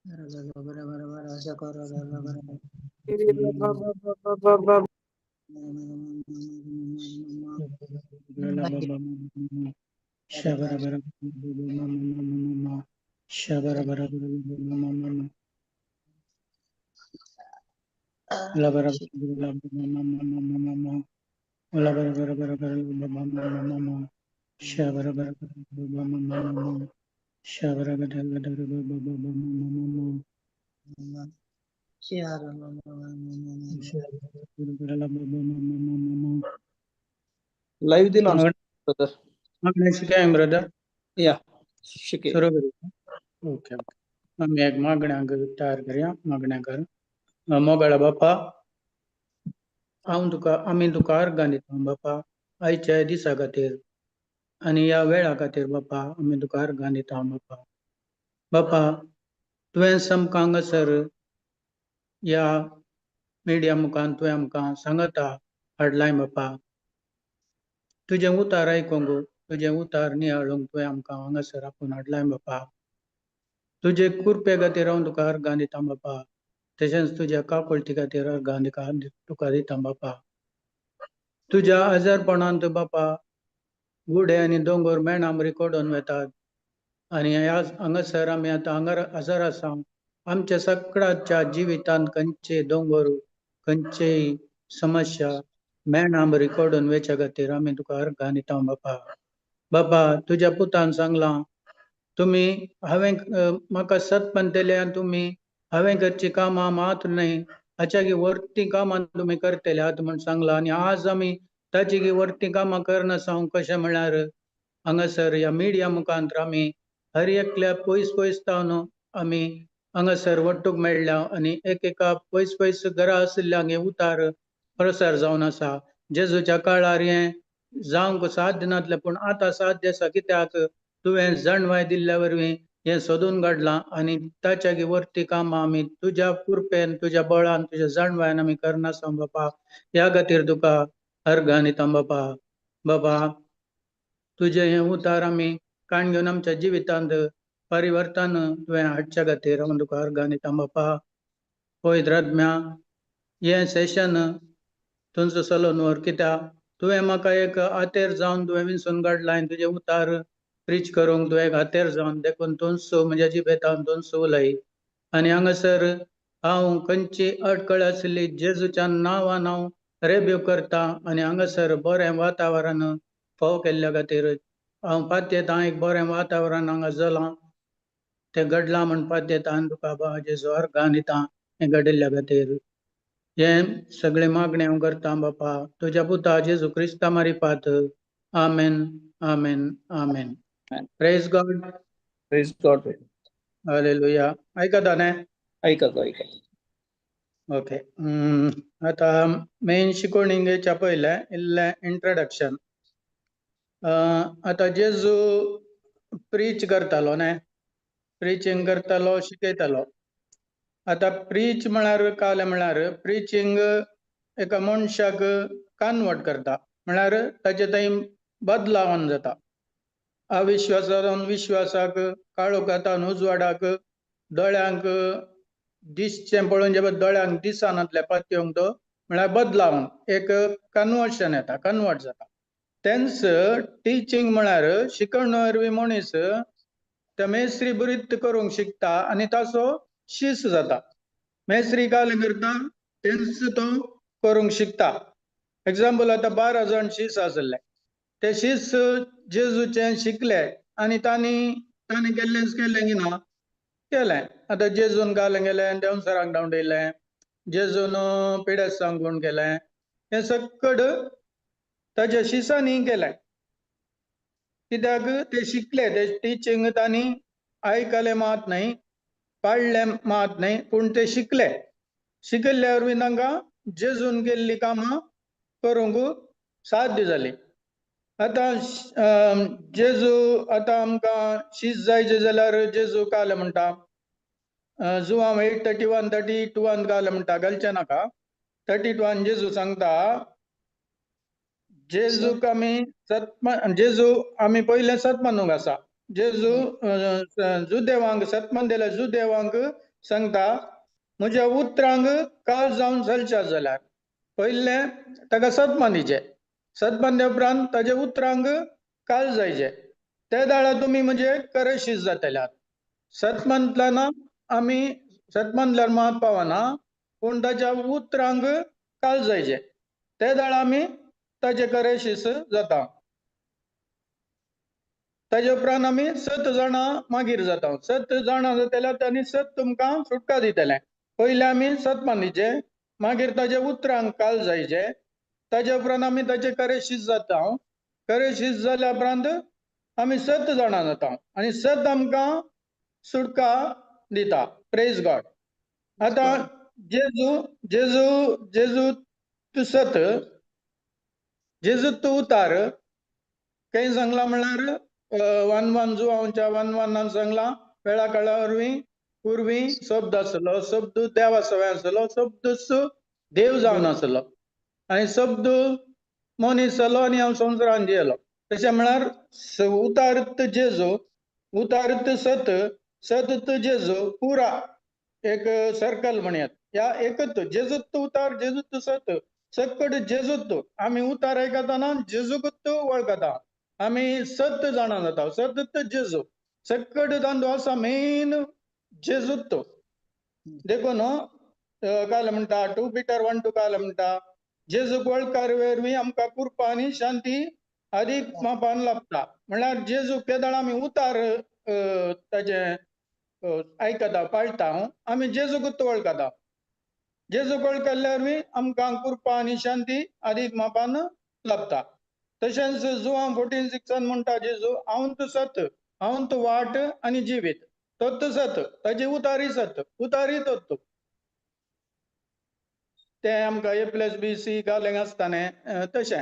Live the launch, brother. Brother Yeah, शिके. सुरू करूया. Okay okay. आम्ही एक मागण्यांक तयार करूया. मागण्यांकर मोगळा बाप्पा आम्ही तुका अर्गां दिता बाप्पा आयच्या दिसा खातीर आनी ह्या वेळा खातीर बाप्पा आम्ही तुका अर्गां दिता बाप्पा. बाप्पा तुवें आमकां हांगासर ह्या मिडिया मुखार तुवें आमकां सांगता हाडलाय बाप्पा. तुजें उतार आयकूंक तुजें उतार नियाळूंक तुवें आमकां हांगासर आपूण हाडलाय बाप्पा. तुजे कृपे खातीर हांव तुका अर्गां दिता बाप्पा. तशेंच तुज्या काकुळटी खातीर अर्गां तुका दिता बाप्पा. तुज्या आजारपणांत बाप्पा गुडे आनी दोंगर मेणामरी कोडून वेतात आनी हांगासर आमी आतां हजर आसा. आमच्या सगळ्याच्या जिवितांत खंयचे दोंगर खंयचेय समस्या मेणामरी कोडून वेच्या खातीर आमी तुका अर्गां दिता बाप्पा. बाप्पा तुज्या पुतान सांगलां हांवें म्हाका सतपण दिलें आनी तुमी हांवें करची कामां मात न्हय हाच्या वर्ती कामां तुमी करतले आहात म्हूण सांगलां. आनी आज आमी ताची वर्ती कामां करनासा कशें म्हळ्यार हांगासर ह्या मिडिया मुखांतर आमी हर एकल्या पयस पयस तावन आमी हांगासर वट्टूक मेळ्ळ्या आनी एकेका पयस पयस घरां आशिल्ल्यांक हे उतार प्रसार जावन आसा. जेजूच्या काळार हें जावंक साध्य नासलें पूण आतां साध्य आसा. कित्याक तुवें जणवाय दिल्ल्या वरवीं हें सोदून काडलां आनी ताच्या वर्ती कामां आमी तुज्या कृपेन तुज्या बळान तुज्या जणवायन आमी करनासा बापा. ह्या खातीर तुका अर्गां दिता बापा. बाबा तुजें हें उतार आमी काण घेवन आमच्या जिवितांत परिवर्तन तुवें हाडच्या खातीर हांव तुका अर्गां दिता बापा. पळयत रातम्या हें सेशन तुमचो चलोवन व्हर. कित्याक तुवें म्हाका एक आतेर जावन तुवें विंचून काडलां आनी तुजें उतार प्रीच करूंक तुवें एक आतेर जावन देखून तुमचो म्हज्या जिबेतान तुमचो उलय. आनी हांगासर हांव खंयची अडखळ आसली जेजूच्या नांवान हांव रेब्यो करता आनी हांगासर बरें वातावरण फावो केल्ल्या खातीर हांव पातयेतां. एक बरें वातावरण हांगा जालां तें घडलां म्हूण पातयेतां आनी तुका बाबा जेजू अर्गां दिता हें घडिल्ल्या खातीर. हें सगळें मागणें हांव करता बापा तुज्या पुता जेजू क्रिस्ता मारिफात. Amen amen amen. Praise God. Praise God. Hallelujah. आयकता न्हय? ऐका. ओके. आतां मेन शिकोवणीच्या पयलें इल्लें इंट्रोडक्शन. आतां जेजू प्रीच करतालो न्हय, प्रिचींग करतालो, शिकयतालो. आतां प्रीच म्हळ्यार काले म्हळ्यार प्रिचींग एका मनशाक कन्वर्ट करता म्हळ्यार ताचे थंय बदलावण जाता. अविश्वासान विश्वासाक, काळोखांतल्यान उजवाडाक, दोळ्यांक दिसचें पळोवन जे दोळ्यांक दिसनातल्या पातयेवंक तो म्हळ्यार बदलावण एक कन्वर्शन येता, कन्वर्ट जाता. तेन्स टिचींग म्हळ्यार शिकवणे वरवीं मनीस त्या मेस्त्री बरीत करूंक शिकता आनी ताचो शिस जाता. मेस्त्री कालें करता तेन्स तो करूंक शिकता. एक्झाम्पल आतां 12 जाण शिस आसले, ते शिस जेजूचें शिकले आनी तांणी केलें की ना केलें. आतां जेजून कालें गेलें, देंवसराक धांवडयलें, जेजून पिडेस्त सांगून केलें, हें सकट ताच्या शिसांनी केलें. कित्याक ते शिकले, ते टिचींग तांणी आयकलें मात न्हय, पाळलें मात न्हय, पूण ते शिकले. शिकिल्ल्या वरवीं तांकां जेजून केल्लीं कामां करूंक साध्य जाली. आतां जेजू आतां आमकां शीस जायचे जाल्यार जेजू कालें म्हणटा. जुवां 8:31-32 कालें म्हणटा, घालचें नाका. 32 जेजू सांगता जेजूक जेजू आमी पयलें सतमनूंक आसा. जेजू जुदेवांक सतमन दिल्यार जुदेवांक सांगता म्हज्या उतरांक काळ जावन चलच्या जाल्यार पयले ताका सतमान दिचे, सतमान दिवचे उपरांत ताचे उतरांक काळ जायचे, ते दाळा तुमी म्हणजे करशीस जातल्यात. सतमंतल्यान आमी सतमंतल्यान मात पावना, पूण ताच्या उतरांक काळ जायचे, ते दाळ आमी ताचे करशीस जाता. ताचे उपरांत आमी 7 जाणां मागीर जाता. 7 जाणां जातल्यार तांणी 7 तुमकां सुटका दितले. पयले आमी सतमान दिचे, मागीर ताचे उतरांक काळ जायचे, ताचे उपरांत आमी ताचे करशीस जाता. करशीस जाल्या उपरांत आमी 7 जाणां जाता आनी 7 आमकां सुटका दिता. Praise God. आतां जेजू जेजू जेजू तूं 7, जेजू तूं उतार काही सांगला म्हणल्यार 1:1 जुवांच्या 1:1 सांगला वेळा काळा पूर्वी शब्द आसलो, शब्द देवा सवय आसलो, शब्दच देव जावन आसलो आनी शब्द मनीस जालो आनी हांव संवसारान जियेलो. तशें म्हळ्यार उतारत जेजू, उतारत 7, 7 जेजू पुरा एक सर्कल म्हणयात. ह्या एकच जेजूत उतार जेजूत 7 सकट जेजूत आमी उतार आयकताना जेजूकच वळखता. आमी 7 जाणां जाता. 7 जेजू सकट तांदो आसा मेन जेजूत. देखून काय म्हणटा 2 Peter 1:2 काय म्हणटा जेजूक वळखार वरवीं आमकां कृपा आनी शांती अदीक मापान लाभता. म्हळ्यार जेजू केदाळ आमी उतार ताचे आयकता पाळटा, आमी जेजूकच वळखता. जेजूक वळखल्या वरवीं आमकां कृपा आनी शांती अदीक मापान लाभता. तशेंच जुवां 14:6 म्हणटा जेजू हांवूच 7, हांवूच वाट आनी जिवीत. तोच 7, ताची उतारी 7, उतारी तोच. ते आमकां A+B+C घालें आसताने तशें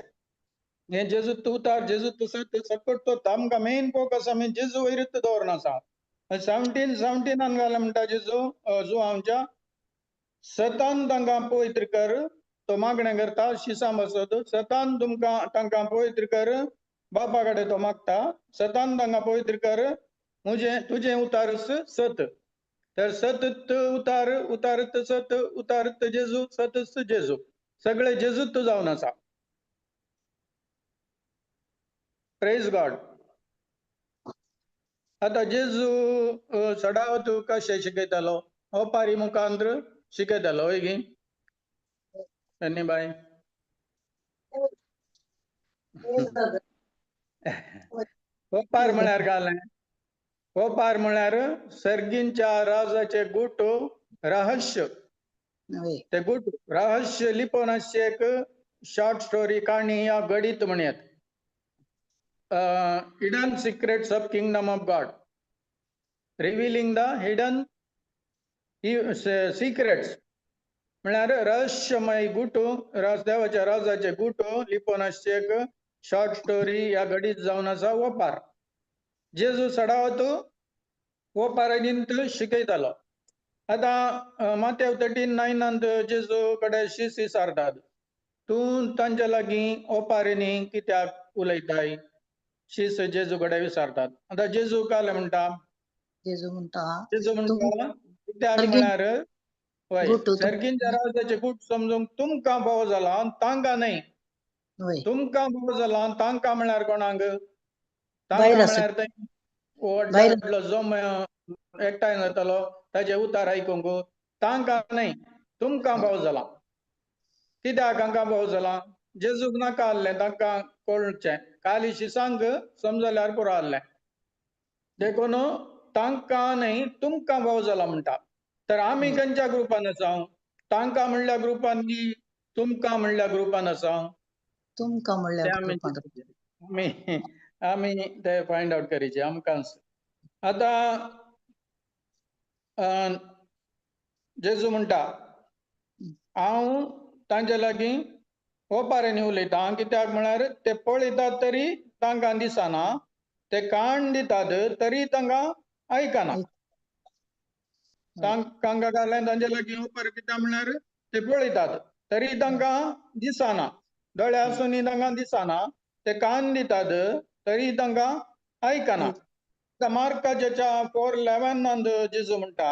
हे जेजू उतार जेजू 7 सकट तो आमकां मेन फोकस आमी जेजू वयरच दवरन आसा. 17 घालें म्हणटा जेजू जुवांच्या सतान तांकां पवित्र कर, तो मागणें करता शिसां बसत, सतान तांकां पवित्र कर, बापा कडेन तो मागता, सतान तांकां पवित्र कर, तुजें उतारस 7. तर 7 उतार, उतारत 7, उतारत जेजू, 7 जेजू, सगळे जेजूत जावन आसा. Praise God. आतां जेजू सडावत कशें शिकयतालो ओपारी मुखांत्र शिकयतालो वय गी बाय. ओपार म्हळ्यार घालें, ओपार म्हळ्यार सर्गींच्या राजाचे गुट रहस्य. ते गुट रहस्य लिपोवन अशें एक शॉर्ट स्टोरी काणी या गडीत म्हणयात. Hidden secrets of kingdom of God, revealing the hidden secrets म्हळ्यार रहस्यमय गुट, देवाच्या राजाचे गुट लिपोवन अशें एक शॉर्ट स्टोरी ह्या घडीत जावन आसा ओपार. जेजू सडावत ओपारांत शिकयतालो. आतां माथेव 13:9 जेजू कडेन शीस विचारतात, तूं तांचे लागीं ओपारींनी कित्याक उलयताय? शीस जेजू कडेन विचारतात. आतां जेजू काय म्हणटा, जेजू म्हणटा कित्याक म्हळ्यार हय सर्गींच्या राजाचे गुट समजूंक तुमकां भोव जाला तांकां न्हय. तुमकां भोव जाला तांकां म्हळ्यार कोणाक? तांकां म्हळ्यार व्हडलो जो एकठांय जातालो ताचे उतार आयकूंक, तांकां न्हय, तुमकां भोव जाला. कित्याक हांकां भोव जाला? जेजूक नाका आहलें तांकां कळचें, खाली शिसांक समजल्यार पुरो आहलें. देखून तांकां न्हय तुमकां भोव जाला म्हणटा. तर आमी खंयच्या ग्रुपान आसा? तांकां म्हणल्या ग्रुपान की तुमकां म्हणल्या ग्रुपान आसा? तुमकां म्हणल्या आमी ते फायंड आउट करीचे आमकां. आतां जेजू म्हणटा हांव तांचे लागीं ओपारेंनी उलयतां, कित्याक म्हळ्यार ते पळयतात तरी तांकां दिसना, ते कान दितात तरी तांकां आयकना. तांकां घालें तांचे लागीं ओपार कित्याक म्हळ्यार ते पळयतात तरी तांकां दिसना, दोळे आसुनी तांकां दिसना, ते कान दितात तरी तांकां आयकना. मार्काच्या 4:11 जेजू म्हणटा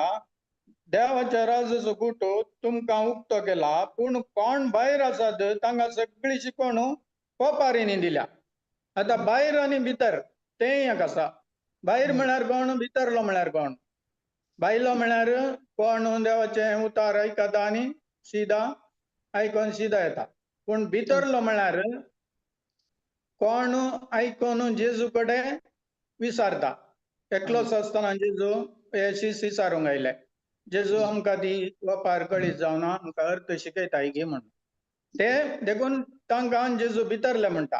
देवाच्या राजाचो गुटो तुमकां उक्तो केला, पूण कोण भायर आसात तांकां सगळी शिकवण पोपारींनी दिल्या. आता भायर आनी भितर तें एक आसा. भायर म्हळ्यार कोण, भितरलो म्हळ्यार कोण. भायलो म्हळ्यार कोण देवाचें उतार आयकता आनी सीदा आयकोन सीदा येता. पूण भितरलो म्हळ्यार कोण आयकोन जेजू कडेन विचारता. एकलोच आसतना जेजू येशीस विचारूंक आयले, जेजू आमकां दी वपार कळीत जावना, आमकां अर्थ शिकयता गे म्हणून. ते देखून तांकां जेजू भितरले म्हणटा.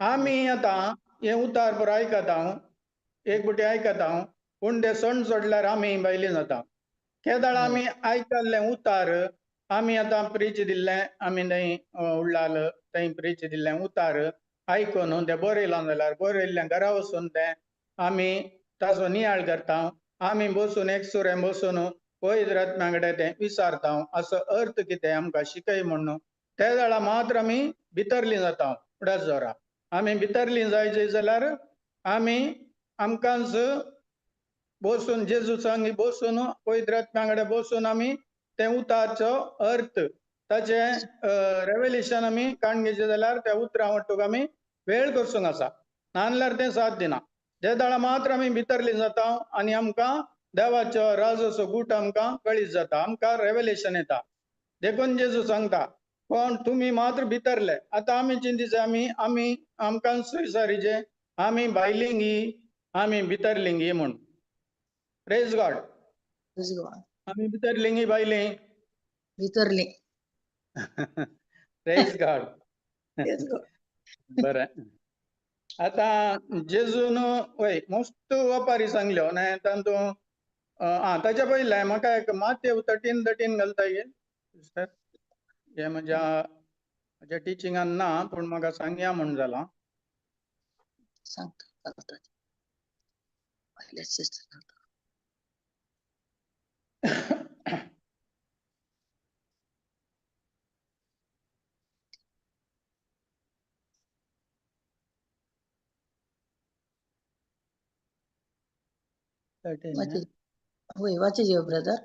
आमी आतां हे उतार बरो आयकता, एक बुटी आयकता, पूण ते सण सोडल्यार आमी भायली जाता. केदाळ आमी आयकल्लें उतार आमी आतां प्रीच दिल्लें, आमी थंय उरलाल थंय प्रीच दिल्लें उतार आयकून तें बरयलां जाल्यार बरयल्लें घरा वचून तें आमी ताचो नियाळ करता. आमी बसून एकसुरें बसून पवित्र आत्म्या तें विचारता, असो अर्थ कितें आमकां शिकय म्हणून. त्या वेळा मात्र आमी भितरलीं जाता. फुडें जोरा आमी भितरलीं जायत जाल्यार आमी आमकांच बसून जेजू सांगी बसून पवित्र आत्म्या बसून आमी ते उतारचो अर्थ ताचे रेव्हेलेशन आमी काडून घेवचें जाल्यार त्या उतरां वाटूक आमी वेळ करसूंक आसा. नाजाल्यार तें साथ दिना. त्या दाळा मात्र आमी भितरलीं जाता आनी आमकां देवाचो राजाचो गूट आमकां कळीत जाता, आमकां रेव्हेलेशन येता. देखून जेजू सांगता, पण तुमी मात्र भितरले. आतां आमी चिंतीचे आमी आमकां विचारीचे, आमी भायलीं गी, आमी भितरलीं गी म्हूण. Praise God. आमी भितरलीं गी भायलीं? भितरली. Praise God. बरें. आतां जेजून वय मस्त वपारी सांगल्यो न्हय, तातूंत ताच्या पयलें म्हाका एक माथ्येव 13:13 घालता गे सिस्टर. हे म्हज्या टिचिंगान ना, पूण म्हाका सांगया म्हूण जाला. सांगता पहिले सिस्टर. होय वाचे ब्रदर.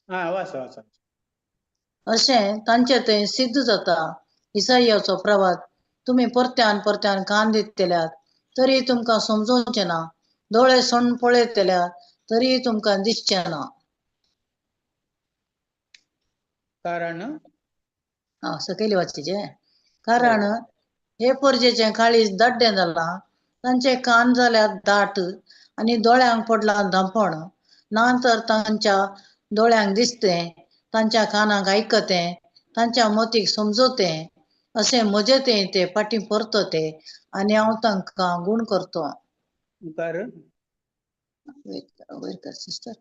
वाच वाच. अशें तांचे थंय सिद्ध जाता इसायाचो प्रवाद. तुमी परत्यान परत्यान कान दितल्यात तरी तुमकां समजोवचें ना, दोळे सोण पळयतल्यात तरी तुमकां दिसचें ना. कारण सकयली वाचचें. कारण हे परजेचें काळीज दाड्डें जालां, तांचे कान जाल्यात दाट आनी दोळ्यांक पडलां धांपण. ना तर तांच्या दोळ्यांक दिसतें, तांच्या कानाक आयकतें, तांच्या मतीक समजोतें, अशें मजेतें ते फाटीं परतते आनी हांव तांकां गूण करतो. सिस्टर.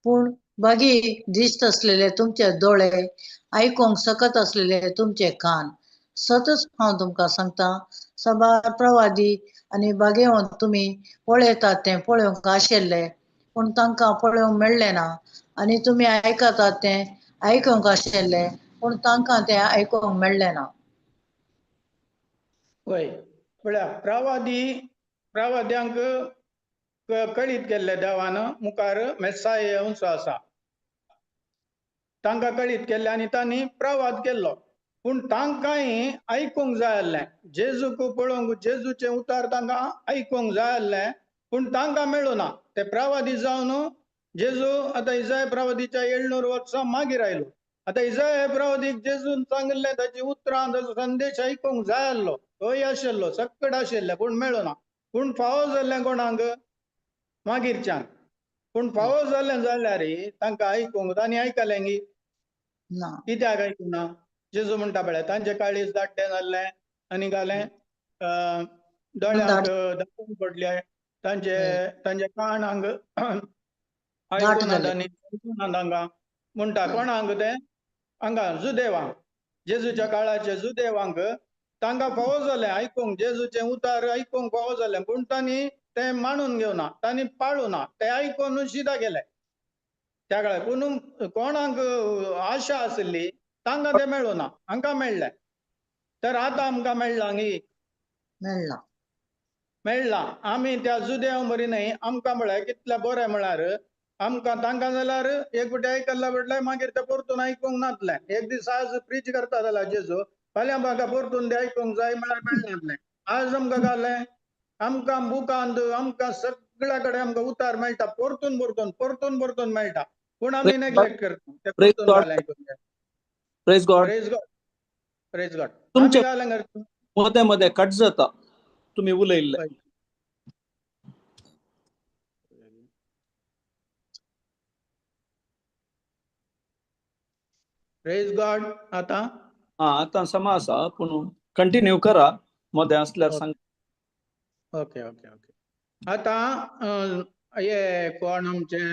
पूण बागी दिसत असलेले तुमचे दोळे, आयकूंक सकत असलेले तुमचे कान. सतत हांव तुमकां सांगता, साबार प्रवादी आनी बागेवन तुमी पळयतात तें पळोवंक आशिल्ले, पूण तांकां पळोवंक मेळ्ळें ना, आनी तुमी आयकतात तें आयकूंक आशिल्ले, पूण तांकां तें आयकूंक मेळ्ळें ना. वय पळया, प्रवाद्यांक कळीत केल्ले देवान मुखार मेसाय येवचो आसा. तांकां कळीत केल्ले आनी तांणी प्रवाद केल्लो, पूण तांकांय आयकूंक जाय आसलें. जेजूक पळोवंक, जेजूचे उतार तांकां आयकूंक जाय आसलें, पूण तांकां मेळूना. ते प्रवादी जावन जेजू आतां इसाय प्रवादीच्या 700 वर्सां मागीर आयलो. आतां इसाय प्रवादीक जेजून सांगिल्लें ताची उतरां, ताचो संदेश आयकूंक जाय आसलो, थंय आशिल्लो, सक्कड आशिल्लें, पूण मेळूना. पूण फावो जाल्लें कोणाक? मागीरच्यान. पूण फावो जाल्लें जाल्यार तांकां आयकूंक, तांणी आयकलें गी? कित्याक आयकुना? जेजू म्हणटा पळय, तांचे काळीज दाट्टें जाल्लें आनी जालें दोळ्यांक धांपण पडले, तांचे कानांक आयकुना तांणी, समजुना तांकां. म्हणटा कोणाक तें? हांगा जुदेवांक, जेजूच्या काळाचे जुदेवांक तांकां फावो जालें आयकूंक, जेजूचें उतार आयकूंक फावो जालें, पूण तांणी तें मानून घेवना, तांणी पाळुना, ते आयकून सिदा गेले त्या काळार. पूण कोणाक आशा आसली तांकां तें मेळुना, हांकां मेळ्ळें. तर आतां आमकां मेळ्ळां गी? मेळ्ळां. आमी त्या जुदेवां बरी न्हय, आमकां म्हळ्यार कितलें बरें म्हळ्यार आमकां तांकां जाल्यार एक फावटी आयकल्ला म्हटल्यार मागीर ते परतून आयकूंक नातले. एक दीस आज प्रीच करता जाल्यार जेजू फाल्यां म्हाका परतून ते आयकूंक जाय म्हळ्यार मेळनातलें. आज आमकां जालें आमकां बुकांत आमकां सगळ्या कडेन आमकां उतार मेळटा परतून परतून मेळटा पूण आमी नेग्लेक्ट करता ते Praise परतून God. घालें आयकूंक जाय. Praise God. Praise God. तुमचे आमी घालें करता. मध्ये मध्ये कट जाता तुम्ही उलयल्ले. Praise God. आतां आता समा आसा पूण कंटिन्यू करा मध्ये असल्यार सांग. Okay okay okay. आतां हे कोण आमचे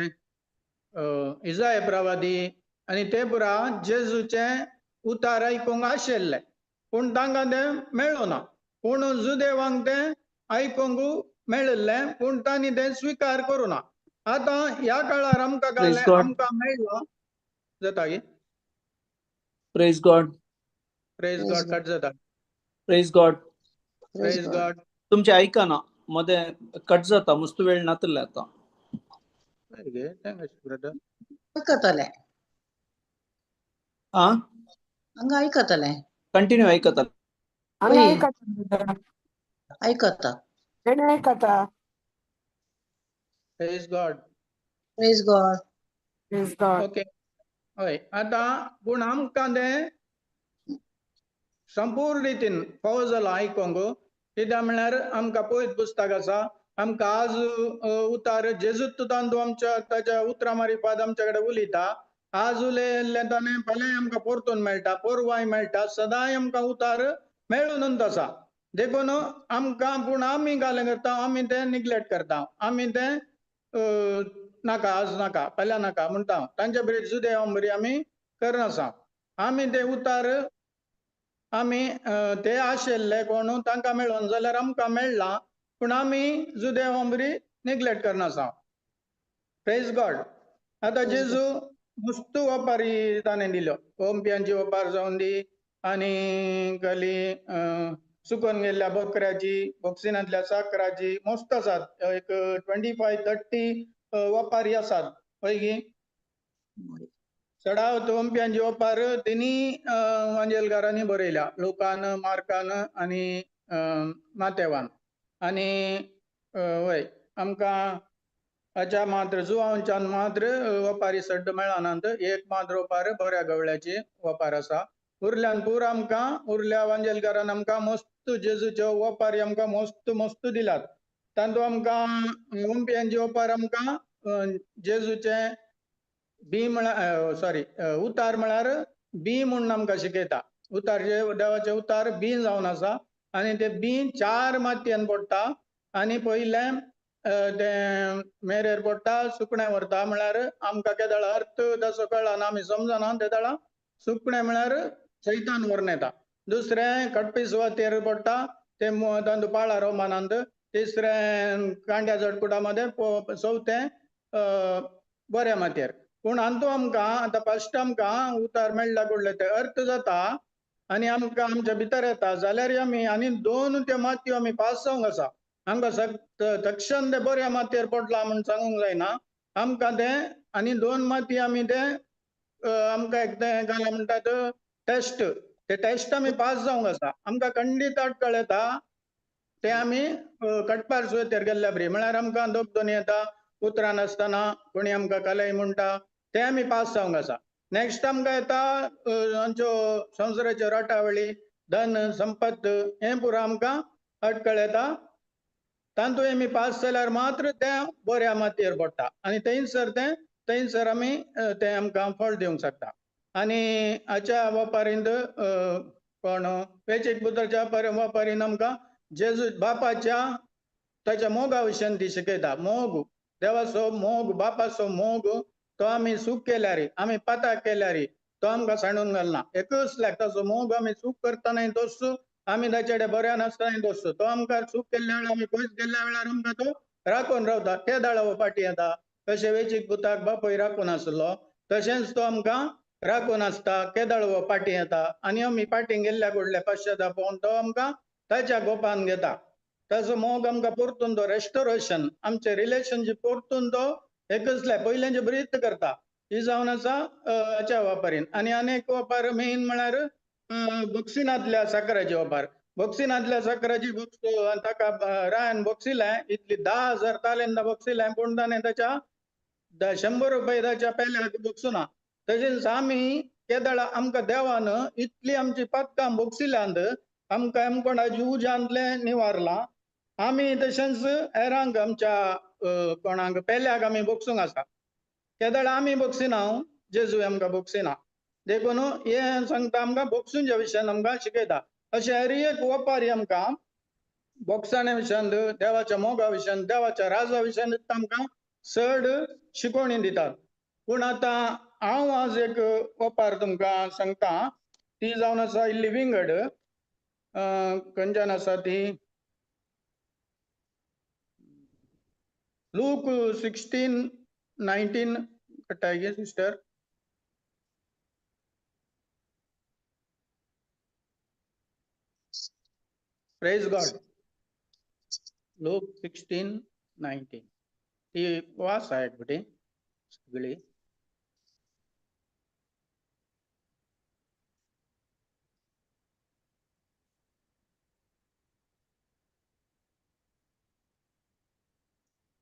इजाय प्रवादी आनी ते पुरा जेजूचे उतार आयकूंक आशिल्ले पूण तांकां ते मेळ्ळो ना. पूण जुदेवांक ते आयकूंक मेळिल्ले पूण तांणी ते स्विकार करूं ना. आतां ह्या काळार आमकां Praise जालें God. आमकां मेळ्ळो जाता की praise God. Praise Praise God God. Cut जाता. Praise God. Praise praise God. God. तुमचे ऐका ना मध्ये कट जाता मस्त वेळ नातले आता. ब्रदर ऐकतले आ हांगा ऐकतले कंटिन्यू ऐकता. होय. हांगा ऐकता. आयकता praise God. Praise God. Praise God. Okay. हय. आतां पूण आमकां ते संपूर्ण रितीन फावो जाला आयकूंक कित्याक म्हळ्यार आमकां पयत पुस्तक आसा आमकां आज उतार जेजूत तांदूळ आमच्या ताच्या उतरां मारिफात आमचे कडेन उलयता. आज उलयल्ले ताणें फाल्यां आमकां परतून मेळटा परवाय मेळटा सदांय आमकां उतार मेळूनच आसा. देखून आमकां पूण आमी घालें करता आमी ते निग्लेक्ट करता. आमी ते नाका आज नाका फाल्यां नाका म्हणटा तांचे बरी जुदेवां बरी आमी करनासा. आमी ते उतार आमी ते आशिल्ले कोण तांकां मेळोन जाल्यार आमकां मेळ्ळा पूण आमी जुदेवां बरी निग्लेक्ट करनासा. Praise God. आतां Praise जेजू वस्तू वेपारी ताणें दिल्यो. ओंप्यांची वेपार जावन दी आनी खाली सुकोवन गेल्ल्या बकऱ्याची बॉक्सिनांतल्या साकराची मस्त आसात एक 25-30 वेपारी आसात पळय चडावत ओंप्यांची वेपार तिनी वांजेलकारांनी बरयल्या लुकान मार्कान आनी मातेवान आनी वय आमकां हाच्या मात्र जुवांच्यान मात्र वेपारी सड्ड मेळनात. एक मात्र वेपार बऱ्या गवळ्याची वेपार आसा. उरल्यान पुरो आमकां उरल्या वांजेलकारान आमकां मस्त जेजूच्यो वेपारी आमकां मस्त मस्त दिल्यात. तांतूं आमकां ओंप्यांची वेपार आमकां जेजूचे बी म्हळ्यार सॉरी उतार म्हळ्यार बी म्हणून आमकां शिकयता. उतार जे देवाचे उतार बी जावन आसा आनी ते बी 4 मातयेन पडटा आनी पयले ते मेरेर पडटा सुकणें व्हरता म्हळ्यार आमकां केदाळा अर्थ तसो कळना आमी समजना तेदाळा सुकणें म्हळ्यार सैतान व्हरून येता. दुसरें खटपिसवातेर पडटा ते तांतूं पाळा रोमानांत. तिसरें कांड्या जडकुटा मध्ये. चवथें बऱ्या मातयेर. पूण हातूं आमकां आतां फर्स्ट आमकां उतार मेळ्ळा कडले ते अर्थ जाता आनी आमकां आमच्या भितर येता जाल्यार आमी आनी 2 त्यो मातयो आमी पास जावंक आसा. आमकां तक्षण ते बऱ्या मातयेर पडला म्हूण सांगूंक जायना. आमकां ते आनी 2 माती आमी ते आमकां एक ते घाला म्हणटात टेस्ट ते टेस्ट आमी पास जावंक आसा. आमकां खंडीत अटकळ येता ते आमी कटपार सुवातेर गेल्ल्या बरी म्हळ्यार आमकां दोगदोनी येता उतरां नासतना कोणी आमकां कलय म्हणटा ते आमी पास जावंक आसा. नेक्स्ट आमकां येता आमच्यो संवसाराच्यो राटावळी धन संपत हे पुरो आमकां अटकळ येता. तांतूय आमी पास जाल्यार मात्र ते बऱ्या मातयेर पडटा आनी थंयसर आमी ते आमकां फळ दिवंक शकता. आनी हाच्या वेपारींत कोण वेंचीक पुत्राच्या वेपारीन आमकां जेजू बापाच्या ताच्या मोगा विशयान ती शिकयता. मोग देवाचो मोग बापाचो मोग तो आमी सूख केल्यार आमी पाताक केल्यार तो आमकां सांडून घालना. एकच ताचो मोग आमी सूख करतानाय तोच आमी ताचे कडेन बऱ्या नासतानाय तोच तो आमकां सूख केल्ल्या वेळार आमी पयस गेल्ल्या वेळार आमकां तो राखून रावता. केदाळ हो पाटी येता तशें वेंचीक पुताक बापूय राखून आसलो तशेंच तो आमकां राखून आसता. केदाळ हो पाटी येता आनी आमी पाटींक गेल्ल्या कडले पश्चाताप तो आमकां ताच्या गोपान घेता. ताचो मोग आमकां परतून तो रेस्टोरेशन आमचे रिलेशनशीप परतून तो हे कसले पयल्याचे बरीच करता ही जावन आसा हाच्या वापरीन आणि अनेक वापर मेन म्हळ्यार बक्षिनांतल्या साखराचे वापर बक्षिनांतल्या साखराची ताका रायन बक्षिलाय इतली 10,000 ताल्यांदा बक्षिलाय पूण ताणें ताच्या 100 रुपये ताच्या पेल्याक बक्षुना तशेंच आमी केदळ आमकां देवान इतली आमची पदकां बक्षिल्यांत आमकां आमकोणाची उजांतले निवारला आमी तशेंच हेरांक आमच्या कोणाक पेल्याक आमी बक्षूंक आसा केदळ आमी बक्षिना जेजू आमकां बक्षिना देखून हे सांगता आमकां बक्षूंच्या विशयान आमकां शिकयता अशें हेर एक ओपारी आमकां बॉक्साण्या विशयान देवाच्या मोगा विशयान देवाच्या राजा विशयान आमकां चड शिकवणी दितात पूण आतां हांव आज एक ओपार तुमकां सांगता ती जावन आसा लिव्हिंग गड खंयच्यान आसा ती लूक 16:19 कटाय सिस्टर प्रेज गॉड लूक 16:19 ती वास आहे एकबटी सगळी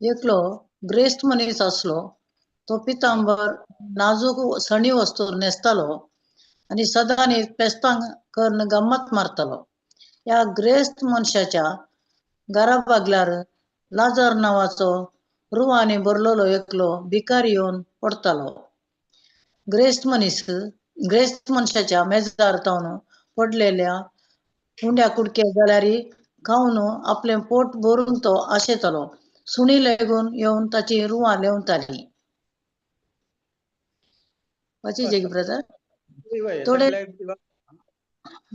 एकलो ग्रेस्त मनीस असलो तो पितांबर नाजूक सणी वस्तू नेसतालो आणि सदांनी पेस्तांक करून गम्मत मारतालो या ग्रेस्त मनशाच्या घरा बागल्यार लाजर नावाचो रुवानी भरलेलो एकलो भिकारी येवन पडतालो ग्रेस्त मनशाच्या मेजार तावन पडलेल्या हुंड्या कुडके जाल्यारी खावन आपले पोट भरून तो आशेतालो सुणी लेगून येवन ताची रुवां लेवताली वाची ब्रदर थोडे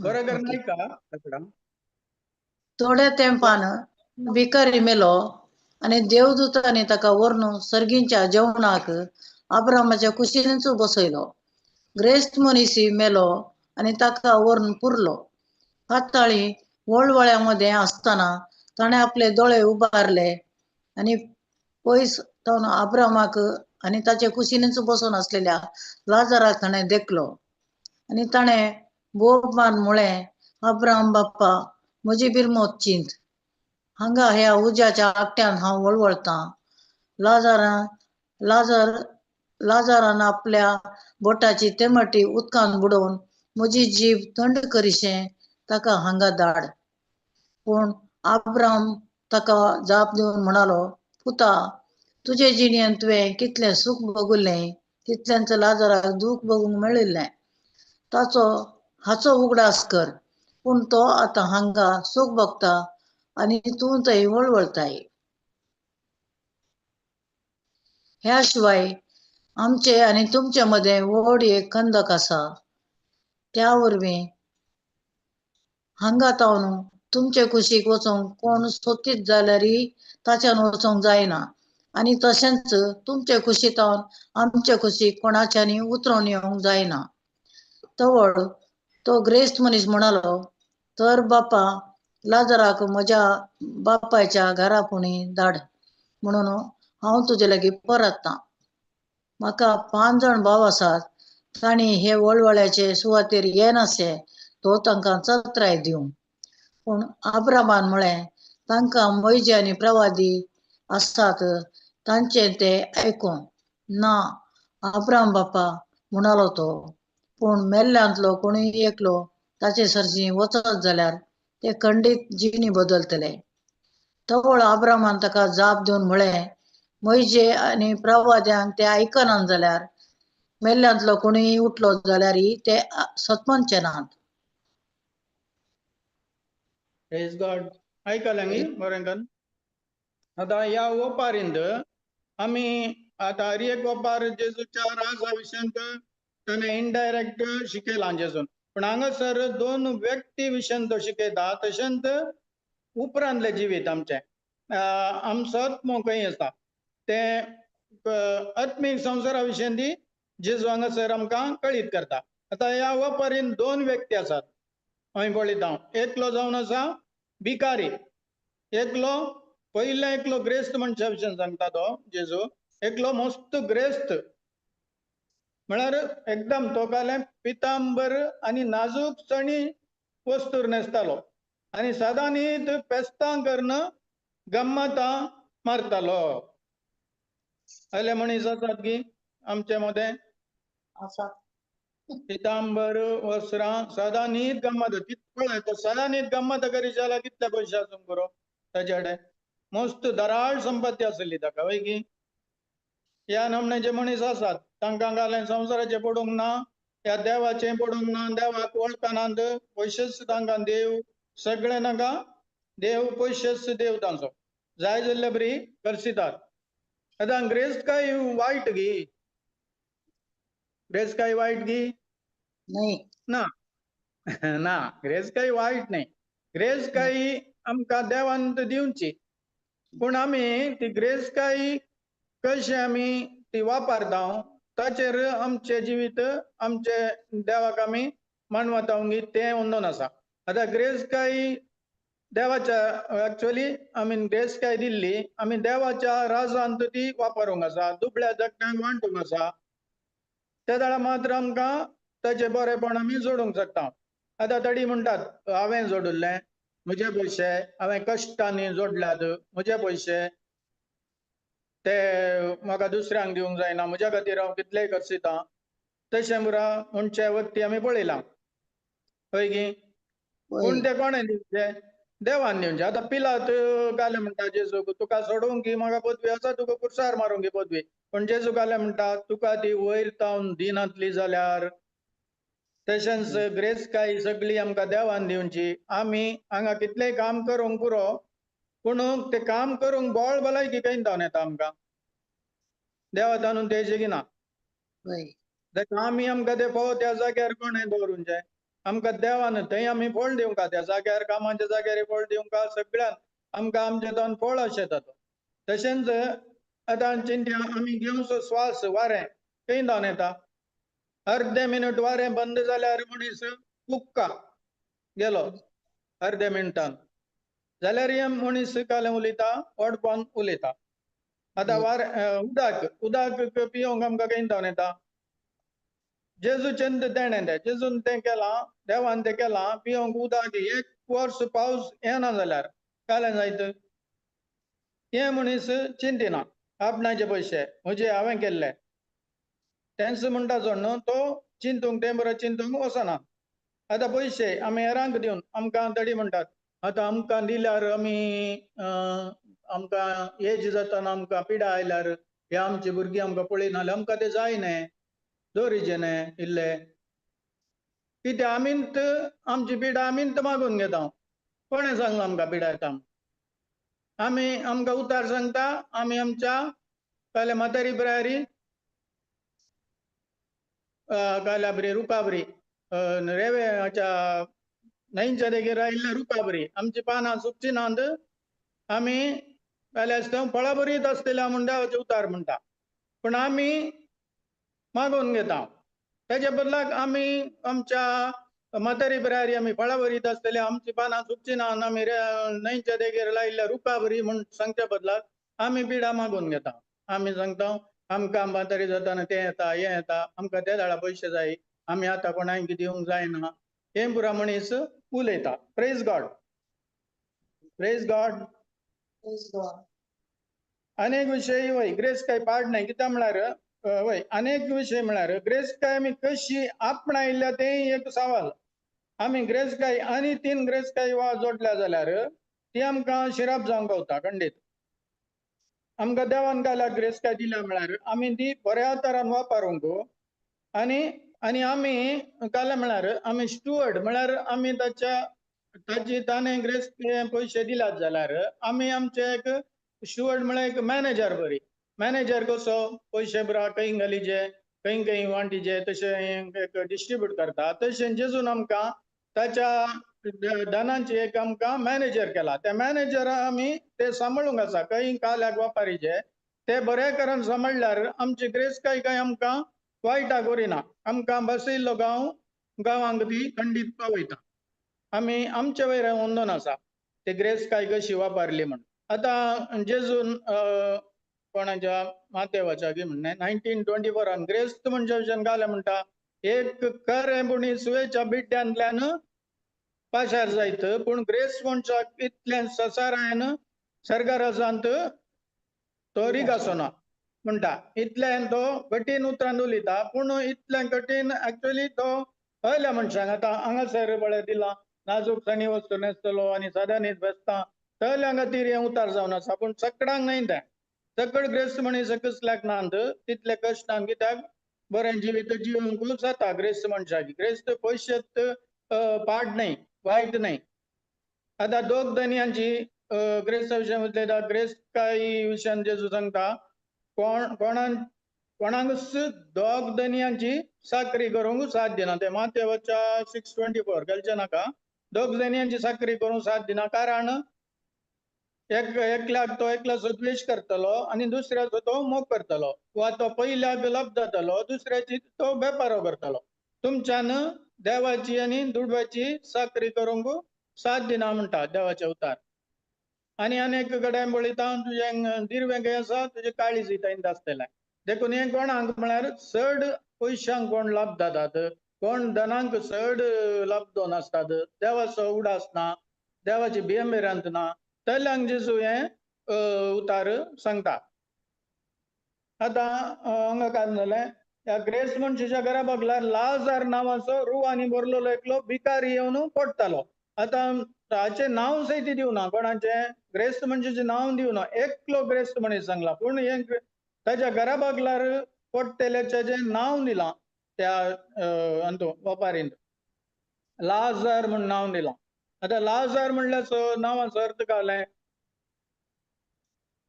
बरोबर नाही का थोड्या तेंपान भिकारी मेलो आणि देवदूतांनी ताका व्हरून सर्गींच्या जेवणाक अब्रामाच्या कुशीनच बसयलो ग्रेस्त मनीसी मेलो आणि ताका व्हरून पुरलो पाताळी वळवळ्यामध्ये असताना ताणे आपले दोळे उबारले आणि पयस तावन अब्रामाक आणि ताचे कुशीनच बसून असलेल्या लाजाराक ताणे देखलो आणि ताणे बोबमान म्हळें अब्राम बाप्पा म्हजी बिरमोत चिंत हांगा ह्या उज्याच्या आकट्यान हांव वळवळतां लाजारान आपल्या बोटाची तेमटी उदकान बुडोवन म्हजी जीब थंड करीशें ताका हांगा धाड पूण अब्राम ताका जाप दिवन म्हणालो पुता तुजे जिणेंत तुवें कितलें सूख भोगुल्लें तितल्यांच लाजाराक दूख भोगूंक मेळिल्लें ताचो हाचो उगडास कर पूण तो आतां हांगा सूख भोगता आणि तूं थंय वळवळताय ह्या शिवाय आमचे आणि तुमचे मध्ये व्हड एक खंदक आसा त्या वरवीं हांगा तावन तुमचे कुशीक वचोंक कोण सोदीत जाल्यारय ताच्यान वचोंक जायना आणि तशेंच तुमचे कुशीक तावन आमचे कुशीक कोणाच्यानी उतरोन येवंक जायना तवळ तो ग्रेस्त मनीस म्हणालो तर बापा लाजराक म्हज्या बापायच्या घरा पुणी धाड म्हणून हांव तुजे लागीं परततां म्हाका 5 जाण भाव आसात तांणी हे वळवळ्याचे सुवातेर येनाशे तो तांकां चत्राय दिवं पूण अब्रामान म्हळें तांकां मोइजे आनी प्रवादी आसात तांचे ते आयकूं ना अब्राम बापा म्हणालो तो पूण मेल्ल्यांतलो कोणूय एकलो ताचे सरची वचत जाल्यार ते खंडीत जिणी बदलतले तवळ अब्रामान ताका जाप दिवन म्हळें मोइजे आनी प्रवाद्यांक ते आयकनात जाल्यार मेल्ल्यांतलो कोणूय उठलो जाल्यारय ते सतमनचे नात प्रेज गॉड आयकलां न्ही बरेंकन आतां ह्या ओपारींत आमी आतां हर एक ओपार जेजूच्या राजा विशयान ताणें इनडायरेक्ट शिकयलां जेजून पूण हांगासर 2 व्यक्ती विशयान तो शिकयता तशेंच उपरांतले जिवीत आमचे आमचो आत्मो खंय आसा ते आत्मीक संवसारा विशयान ती जेजू हांगासर आमकां कळीत करता आतां ह्या ओपारीन 2 व्यक्ती आसात हांवें पळयता एकलो जावन आसा भिकारी एकलो ग्रेस्त मनशा विशयान सांगता तो जेजू एकलो मस्त ग्रेस्त म्हळ्यार एकदम तोकाले पितांबर आनी नाजूक चणी वस्तूर न्हेसतालो आनी सदां न्हीद पेस्तां करन गम्मतां मारतालो. असले मनीस आसात की आमचे मदें असा पितांबर वस्त्रां सदां न्हीद गम्मत पळय तो सदां न्हीद गम्मत करीत जाल्यार कितले पयशे आसूंक पुरो ताचे कडेन. मस्त धराळ संपत्ती आसली ताका वय की. ह्या नमण्याचे मनीस आसात तांकां गालें संवसाराचें पडूंक ना, ह्या देवाचें पडूंक ना, देवाक वळखनात, पयशेच तांकां देव सगळें नाका, देव पयशेच देव तांचो. जाय जाल्ले बरी करसितात. आतां ग्रेस्तकाय वायट गी, ग्रेस्तकाय वायट गी नाही ना ना ग्रेस्तकाय वायट न्ही. ग्रेस्तकाय आमकां देवान दिवची, पूण आमी ती ग्रेस्तकाय कशी आमी ती वापरता ताचेर आमचे जिवीत आमचे देवाक आमी मानवतांगी तें उंदून आसा. आतां ग्रेस्तकाय देवाच्या एक्चुअली आमी ग्रेस्तकाय दिल्ली आमी देवाच्या राजांत ती वापरूंक आसा, दुबळ्या जगण्याक वांटूंक आसा. त्या वेळार मात्र आमकां ताचे बरेपण आमी जोडूंक शकता. आतां तडी म्हणटात हांवें जोडिल्लें, म्हजे पयशे हांवें कश्टांनी जोडल्यात, म्हजे पयशे ते म्हाका दुसऱ्यांक दिवंक जायना, म्हज्या खातीर हांव कितलेय करसितां. तशें पुरा म्हणचे वक्ती आमी पळयलां हय की. पूण ते कोणें दिवचे? देवान दिवचे. आतां पिलात गाले म्हणटा जेजूक तुका सोडूंक की म्हाका पदवी आसा, तुका कुर्सार मारूंक की पदवी. पण जेजू गाले म्हणटा तुका ती वयर तावन दिनातली जाल्यार. तशेंच ग्रेस्तकाय सगळी आमकां देवान दिवची. आमी हांगा कितलेय काम करूंक पुरो, पूण ते काम करूंक बोळ भलायकी खंय जावन येता आमकां? देवा तांदून तेजे की ना. होय आमी आमकां ते फोव त्या जाग्यार कोणें दवरूंचे? आमकां देवान थंय आमी फळ दिवंक, त्या जाग्यार कामाच्या जाग्यार फळ दिवंक, सगळ्यान आमकां आमचे तावन फळ अशें जाता. तशेंच आतां चिंतया आमी घेवचो स्वास वारें खंय जावन येता? अर्दे मिनट वारें बंद जाल्यार मनीस कुक्का गेलो अर्दे मिनटान. जाल्यार हे मनीस कालें उलयता, ओडपान उलयता. आतां उदक पिवंक आमकां खंय जावन येता? जेजूचें देणें तें, जेजून तें केलां, देवान तें केलां, पिवंक उदक एक वर्स पावस येना जाल्यार कालें जायत? हे मनीस चिंतिना आपणाचे पयशे म्हजे हांवें केल्ले तेंच म्हणटा न्हू तो चिंतूंक तें बरो चिंतूंक वचना. आतां पयशे आमी हेरांक दिवन आमकां तडी म्हणटात आतां आमकां दिल्यार आमी आमकां एज जाताना आमकां पिडा आयल्यार हे आमची भुरगीं आमकां पळयना जाल्यार आमकां तें जायने दवरिचें न्ही इल्ले. कित्याक आमींत आमची पिडा आमींत मागून घेता. कोणें सांगलां आमकां पिडा येता? आमी आमकां उतार सांगता, आमी आमच्या काले म्हातारी पिरायरी काल्या बरी रुपाबरी रेवे हाच्या न्हंयच्या देगेर आयिल्ल्या रुपाबरी आमची पानां सुकची नात. आमी जाल्यार आसता फळां बरीत आसतल्या म्हूण देवाचे उतार म्हणटा. पूण आमी मागून घेता. तेच्या बदलाक आमी आमच्या म्हातारी पिरायरी आमी फळां बरीत आसतल्या आमची पानां सुकची ना आमी न्हंयच्या देगेर लायिल्ल्या रुपाबरी म्हूण सांगच्या बदलाक आमी पिडा मागून घेता. आमी सांगता आमकां म्हातारी जाताना तें येता हें येता आमकां त्या वेळार पयशे जाय, आमी आतां कोणाक दिवंक जायना, हें पुरा मनीस उलयता. Praise God, praise God. Praise God. अनेक विशय वय ग्रेस्तकाय पाडनाय कित्याक म्हळ्यार वय अनेक विशय म्हळ्यार ग्रेस्तकाय आमी कशी आपणायल्या तें एक सवाल. आमी ग्रेस्तकाय आनी 3 ग्रेस्तकाय जोडल्या जाल्यार ती आमकां शिराप जावंक गावता खंडीत. आमकां देवान घाल्यार ग्रेस्तकाय दिल्या म्हळ्यार आमी ती बऱ्या तरान वापरूंक आनी आमी काले म्हळ्यार आमी स्टुअर्ड म्हळ्यार आमी ताची ताणें ग्रेस्तकाय पयशे दिल्यात जाल्यार आमी आमचे एक स्टुअर्ड म्हळ्यार एक मॅनेजर बरी. मॅनेजर कसो पयशे बरा खंय घालीचे खंय वांटीचे तशें डिस्ट्रीब्यूट करता. तशें जेजून आमकां ताच्या धनाची एक आमकां मॅनेजर केला. त्या मॅनेजरा आमी ते सांबाळूंक आसा. खंय काल्याक वापरीचे ते बरे तरेन सांबाळल्यार आमची ग्रेस्तकाय काय आमकां वायटा करिना. आमकां बसयल्लो गांवांक ती खंडीत पावयता. आमी आमचे वयर वंदन आसा ते ग्रेस्तकाय कशी वापरली म्हण. आतां जेजून कोणाच्या मातेवाच्यागी म्हणणे 1924 ग्रेस्त म्हणजे विशयन घाले म्हणटा एक खरेपणी सुवेच्या बिड्ड्यांतल्यान पाशार जायत पूण ग्रेस्त मनशाक इतल्यान ससारायन सर्गरसांत तो रिगासोना म्हणटा इतल्यान तो कठीण उतरान उलयता पूण इतल्यान कठीण एक्चुअली तो हयल्या मनशांक आतां हांगासर बळे दिला नाजूक सणी वस्तू न्हेसतलो आनी सदां न्हीद बसता तयल्या खातीर हें उतार जावन आसा पूण सगळ्यांक न्हय तें सकळ ग्रेस्त मनीस कसल्याक नांद तितले कश्टान कित्याक बरें जिवीत जिवंक जाता ग्रेस्त मनशाक ग्रेस्त पयशेच पाड न्हय वायट न्हय आतां दोग धनयांची ग्रेस्त विशय उलयता ग्रेस्त काही विशयान जेजू सांगता कोणांकच दोग धनयांची साखरी करूंक साथ दिना ते मातेवाच्या 6:24 गेलचे नाका दोग धनयांची साखरी करूंक साथ दिना कारण एकल्याक तो एकल्याचो द्वेश करतलो आनी दुसऱ्याचो तो मोग करतलो वा तो पयल्याक लब जातलो दुसऱ्याची तो बेपारो करतलो तुमच्यान देवाची आनी दुडवाची साखरी करूंक साथ दिना म्हणटा देवाचे उतार आनी अनेक कडेन बळयता तुजें दिरवें आसा तुजे काळीज इतायन आसतलें देखून हें कोणाक म्हळ्यार चड पयशांक कोण लाभ जातात कोण धनांक चड लाभदो नासतात देवाचो उडास ना देवाची भियेंबिरांत ना तयल्यांक जेजू हें उतार सांगता आतां हांगा काय जालें ह्या ग्रेस्त मनशाच्या घरा बगलार लाजार नांवाचो रुवानी भरलेलो एकलो भिकारी येवन पडटालो आतां ताचें नांव सयत दिवना कोणाचें ग्रेस्त मनशाचें नांव दिवना एकलो ग्रेस्त मनीस सांगला पूण हें ताच्या घरा बगलार पडटल्याचें नांव दिलां त्या हातूं वेपारीन लाजार म्हूण नांव दिलां आतां लाजार म्हणल्याचो नांवाचो अर्थ कालें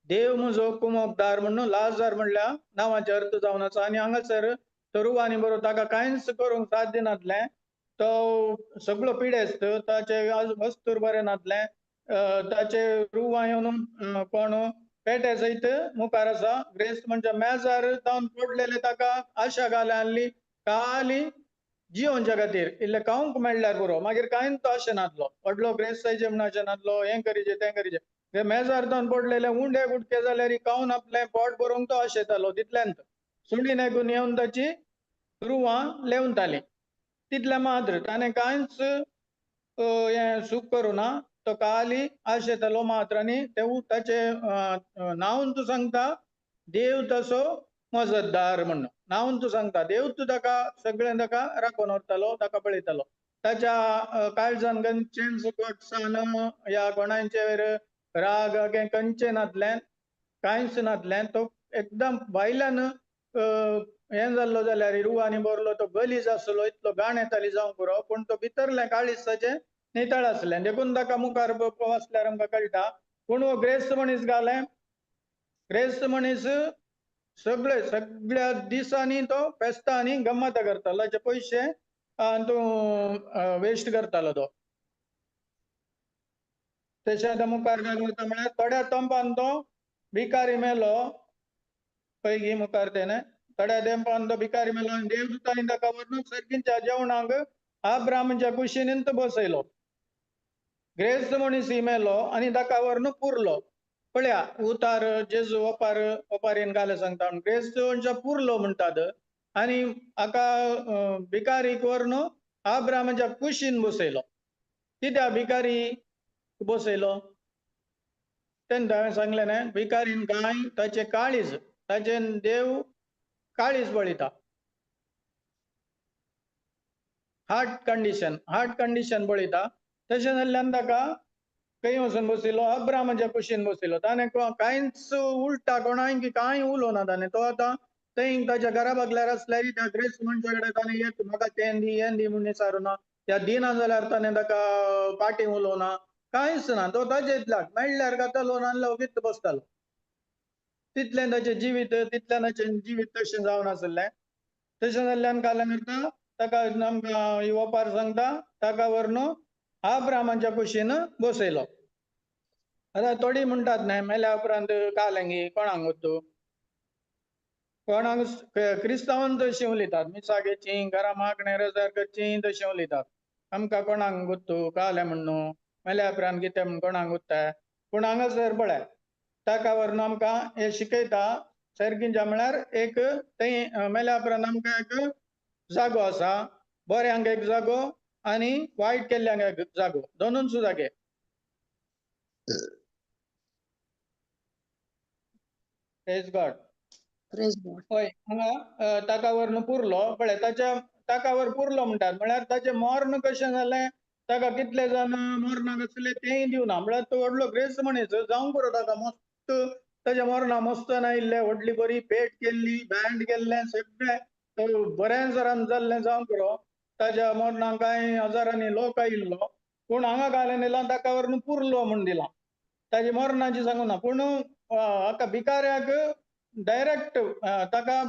देव म्हजो कुमोकदार म्हणून लाजार म्हणल्या नांवाचे अर्थ जावन आसा आनी हांगासर तो रुवानी बरो ताका कांयच करूंक साथ दिनातलें तो सगळो पिडेस्त ताचे वस्तूर बरें नातलें ताचे रुवां येवन कोण पेटे सयत मुखार आसा ग्रेस्त म्हणजे मेजार जावन पडलेले ताका आशा घाली खाली जिवोवच्या खातीर इल्लें खावंक मेळ्ळ्यार पुरो मागीर कांयच तो अशें नासलो व्हडलो ग्रेस्त जायचे म्हण अशें नासलो हें करीचे तें करीचे मेजार जावन पडलेले उंडे गुटके जाल्यार खावन आपलें पोट भरूंक तो आशेतालो तितल्यांत सुणीन एकून येवन ताची रुवां लेवताली तितलें मात्र ताणें कांयच हें सूख करुना तो खाली आशेतालो मात्र आनी ताचे नांवन तूं सांगता देव तसो मजतदार म्हणून नांवन तूं सांगता देव तूं ताका सगळें ताका राखून व्हरतलो ताका पळयतलो ताच्या काळजान खंयचें सुकटसाण ह्या कोणाचेर राग खंयचें नातलें कांयच नातलें तो एकदम भायल्यान हें जाल्लो जाल्यार रुवानी बरलो तो गलीज आसलो इतलो घाण येताली जावंक पुरो पूण तो भितरलें काळीज ताचें नितळ आसलें देखून ताका मुखार वाचल्यार आमकां कळटा पूण हो ग्रेस्त मनीस घालें ग्रेस्त मनीस सगळ्या दिसांनी तो फेस्तांनी गम्मत करतालो ताचे पयशे तूं वेस्ट करतालो तो तशें आतां मुखार वता म्हळ्यार थोड्या तेंपान तो भिकारी मेलो पयलीं मुखार तेणें थोड्या तेंपान तो भिकारी मेलो आनी देवदूतांनी ताका व्हरून सर्गीच्या जेवणाक आब्रामाच्या कुशीनींत बसयलो ग्रेस्त मनीस मेलो आनी ताका व्हरून पुरलो पळया उतार जेजू ओपारीन घाले सांगता ग्रेस्त मनशां पुरलो म्हणटात आनी हाका भिकारीक व्हरून आब्रामाच्या कुशीन बसयलो कित्याक भिकारी बसयलो तेन्ना हांवें सांगलें न्हय भिकारीन कांय ताचें काळीज ताचें देव काळीज पळयता हार्ट कंडिशन पळयता तशें जाल्ल्यान ताका खंय वचून बसयलो अब्रामाच्या कुशीन बसयलो ताणें कांयच उलटा कोणाक कांय उलोवना ताणें तो आतां थंय ताच्या घरा बगल्यार आसल्यार त्या ग्रेस्त मनशा कडेन ताणें एक म्हाका तें दी म्हूण विचारुना त्या दिना जाल्यार ताणें ताका पाटी उलोवना कांयच ना तो ताचे इतल्याक मेळ्ळ्यार घेतालो नाजाल्यार ओगीच बसतालो तितलें ताचें जिवीत तशें जावन आसलें तशें जाल्ल्यान काल्यान करता ताका आमकां ओपार सांगता ताका व्हरून आब्रामाच्या कुशीन बसयलो आतां थोडी म्हणटात न्हय मेल्या उपरांत कालंगी कोणाक वतू कोणाक क्रिस्तांवान तशीं उलयतात मिसागेचीं घरा मागणें रेजार करचीं तशीं उलयतात आमकां कोणाक गुत्तू कालें म्हण न्हू मेल्या उपरांत कितें म्हण कोणाक गुत्ताय पूण हांगासर पळय ताका वरन आमकां हे शिकयता सर्गींच्या म्हळ्यार एक थंय मेल्या उपरांत आमकां एक जागो आसा, बऱ्यांक एक जागो आनी वायट केल्ल्यांक एक जागो, दोनूच जागे. Praise God. Praise God. हय हांगा ताका वरन पुरलो पळय ताका वर पुरलो म्हणटात म्हळ्यार ताचें मरण कशें जालें, ताका कितले जाण मरणाक आसले तेंय दिवना, म्हळ्यार तो व्हडलो ग्रेस मनीस जावंक पुरो ताका मस्त ताच्या मरणा मस्तान आयिल्ले, व्हडली बरी भेट केल्ली, बँड केल्लें सगळें बऱ्या तरान जाल्लें जावंक पुरो. ताच्या मरणाक कांय हजारांनी लोक आयिल्लो, पूण हांगा घालन दिलां ताका वरन पुरलो म्हूण दिलां, ताची मरणाची सांगूना. पूण हाका भिकाऱ्याक डायरेक्ट ताका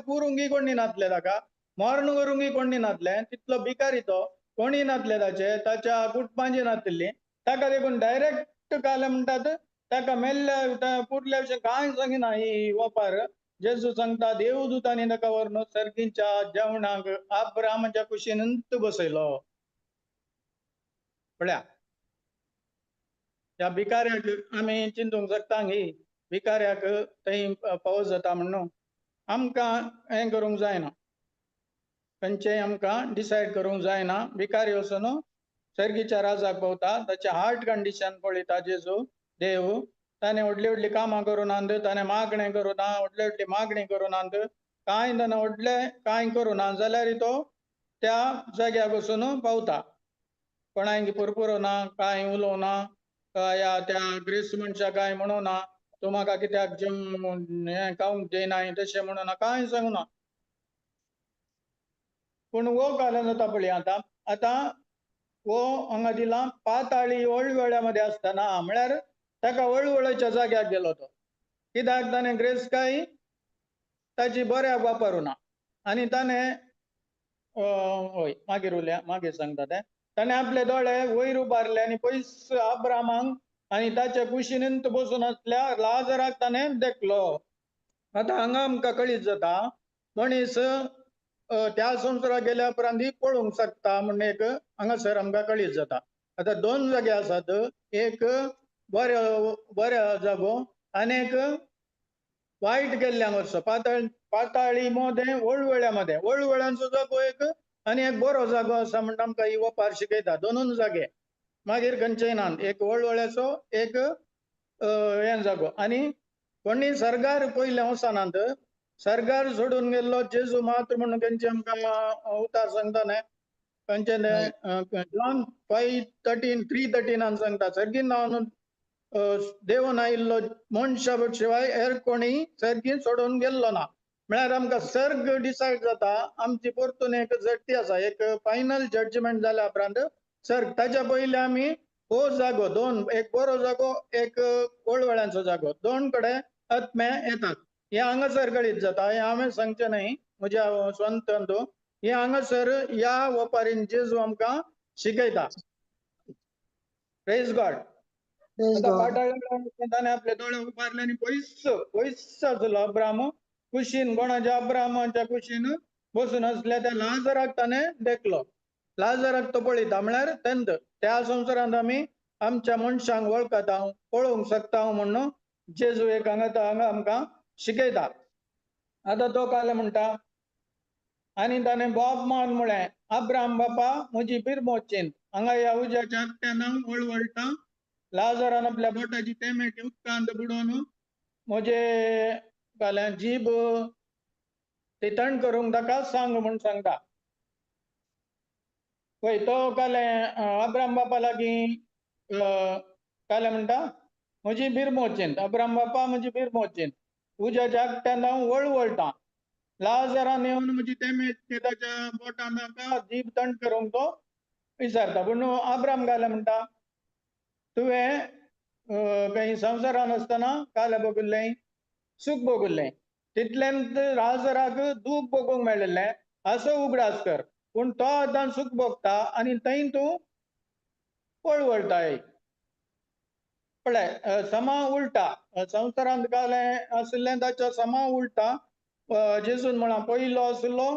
पुरूंक कोण दिनातले, ताका मरण करूंक कोण दिनातले, तितलो भिकारी तो, कोणी नातले ताच्या कुटुंबाची नातली, ताका देखून डायरेक्ट घाले म्हणटात, ताका मेल्ल्या पुरल्या अशें कांय सांगिना ही ओपार. जेजू सांगता देवदूतांनी ताका व्हरून सर्गीच्या जेवणाक अब्रामाच्या कुशीनंत बसयलो. पळया त्या भिकाऱ्याक आमी चिंतूंक शकता ही भिकाऱ्याक थंय पावस जाता म्हणून आमकां हें करूंक जायना, खंयचेय आमकां डिसायड करूंक जायना. भिकारी वचून सर्गीच्या राजाक पावता, ताचे हार्ट कंडिशन पळयता जेजू देव. ताणें व्हडली कामां करूनात, ताणें मागणें करूना, व्हडली मागणी करूनात, कांय ताणें व्हडलें कांय करूना, जाल्यार तो त्या जाग्याक वचून पावता. कोणाक पुरपुरोना, कांय उलोवना, त्या ग्रेस मनशाक कांय म्हणूना, तूं म्हाका कित्याक हें खावंक दिनाय तशें म्हणूना, कांय सांगुना. पूण वो घालन जाता पळय आतां वो हांगा दिला पाताळी वळवळ्यामध्ये आसतना, म्हळ्यार ताका वळवळच्या जाग्याक गेलो तो. कित्याक ताणें ग्रेस काय ताची बऱ्याक वापरूना आनी ताणें हय मागीर उलया, मागीर सांगता तें. ताणें आपले दोळे वयर उबारले आनी पयस अब्रामाक आनी ताच्या कुशीनंत बसून आसल्या लाजराक ताणें देखलो. आतां हांगा आमकां कळीत जाता मनीस त्या संवसाराक गेल्या उपरांत पळोवंक शकता म्हणून एक हांगासर आमकां कळीत जाता. आतां दोन जागे आसात, एक बऱ्या जागो आनी एक वायट केल्ल्यांक वचचो, पाताळी मध्ये वळवळ्यांचो जागो एक आनी एक बरो जागो आसा म्हणून आमकां ही ओपार शिकयता. दोनूच जागे, मागीर खंयचेय ना, एक वळवळ्याचो एक हें जागो. आनी कोणी सर्गार पयलें वचनात, सर्गार सोडून गेल्लो जेजू मात्र म्हणून खंयचे आमकां उतार सांगता न्हय, खंयचे जॉन 5:13 सांगता, सर्गीन रावन देवून आयिल्लो मनशा शिवाय हेर कोणी सर्गीन सोडून गेल्लो ना. म्हळ्यार आमकां सर्ग डिसायड जाता, आमची परतून एक झडटी आसा, एक फायनल जजमेंट जाल्या उपरांत सर्ग. ताच्या पयलीं आमी हो जागो दोन, एक बरो जागो एक वळवळ्यांचो जागो, दोन कडेन आत्मे येतात. हे हांगासर कळीत जाता, हे हांवें सांगचें न्हय म्हज्या स्वंत हातून, हे हांगासर ह्या ओपारीन जेजू आमकां शिकयता. Praise God. प्रेज आतां गॉड. ताणें आपले दोळे उबारले आनी पयस आसलो अब्राम कुशीन, कोणाच्या अब्रामाच्या कुशीन बसून आसले त्या लाजराक ताणें देखलो. लाजराक तो पळयता, म्हळ्यार तेंत त्या संवसारांत आमी आमच्या मनशांक वळखता, पळोवंक शकता म्हणून जेजू एक हांगा आमकां शिकयता. आतां तो काले म्हणटा आनी ताणें बाब मान म्हळें, अब्राम बापा म्हजी बिरमो चिंत. हांगा ह्या उज्याच्या एकट्यान वळवळटा, लाजरान आपल्या बोटाची तेमेटी उदकांत बुडोवन म्हजे काल्यां जीब ती थंड करूंक ताका सांग म्हूण सांगता. पळय तो काले अब्राम बापा लागीं काले म्हणटा म्हजी बिरमो चिंत, अब्राम बापा म्हजी बिरमो चिंत, उज्याच्या एकट्यान हांव वळवळटा, लाजरान येवन म्हजी तेमेट ताच्या बोटान ताका जीब थंड करूंक तो विचारता. पूण अब्राम काले म्हणटा तुवें खंय संवसारान आसतना काले भोगुल्लें सूख भोगुल्लें, तितल्यांत लाजराक दूख भोगूंक मेळिल्लें, असो उगडास कर. पूण तो आतां सूख भोगता आनी थंय तूं वळवळटाय. पळय समा उलटा, संवसारांत काले आशिल्लें ताच्या समा उलटा. जेजून म्हळां पयलो आशिल्लो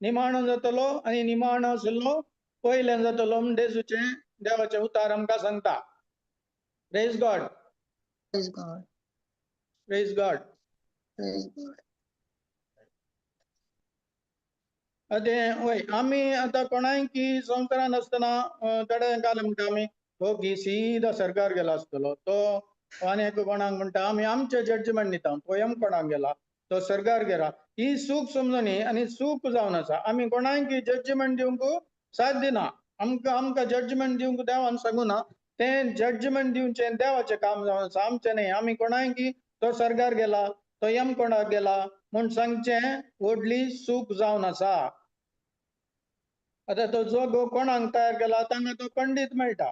निमाणो जातलो आनी निमाणो आशिल्लो पयलें जातलो म्हूण देवाचें उतार आमकां सांगता. Praise God. Praise God. Praise God. Praise God. अते वय आम्ही आता कोणाय की संवसारान असताना तडे काल म्हणटा आमी हो की सीधा सरकार गेला आसतलो तो आनीक कोणाक म्हणटा आमी आमचे जजमेंट दिता पोयम कोणाक गेला तो सरकार गेला ही चूक समजूनी आनी चूक जावन आसा. आमी कोणाय की जजमेंट दिवंक साथ दिना. आमकां जजमेंट दिवंक देवान सांगूना तें जजमेंट दिवचें देवाचें काम जावन आसा आमचें न्हय. आमी कोणाय की तो सरकार गेला तो यम कोणाक गेला म्हूण सांगचें व्हडली चूक जावन आसा. आता तो जो कोणाक तयार केला तांकां तो पंडीत मेळटा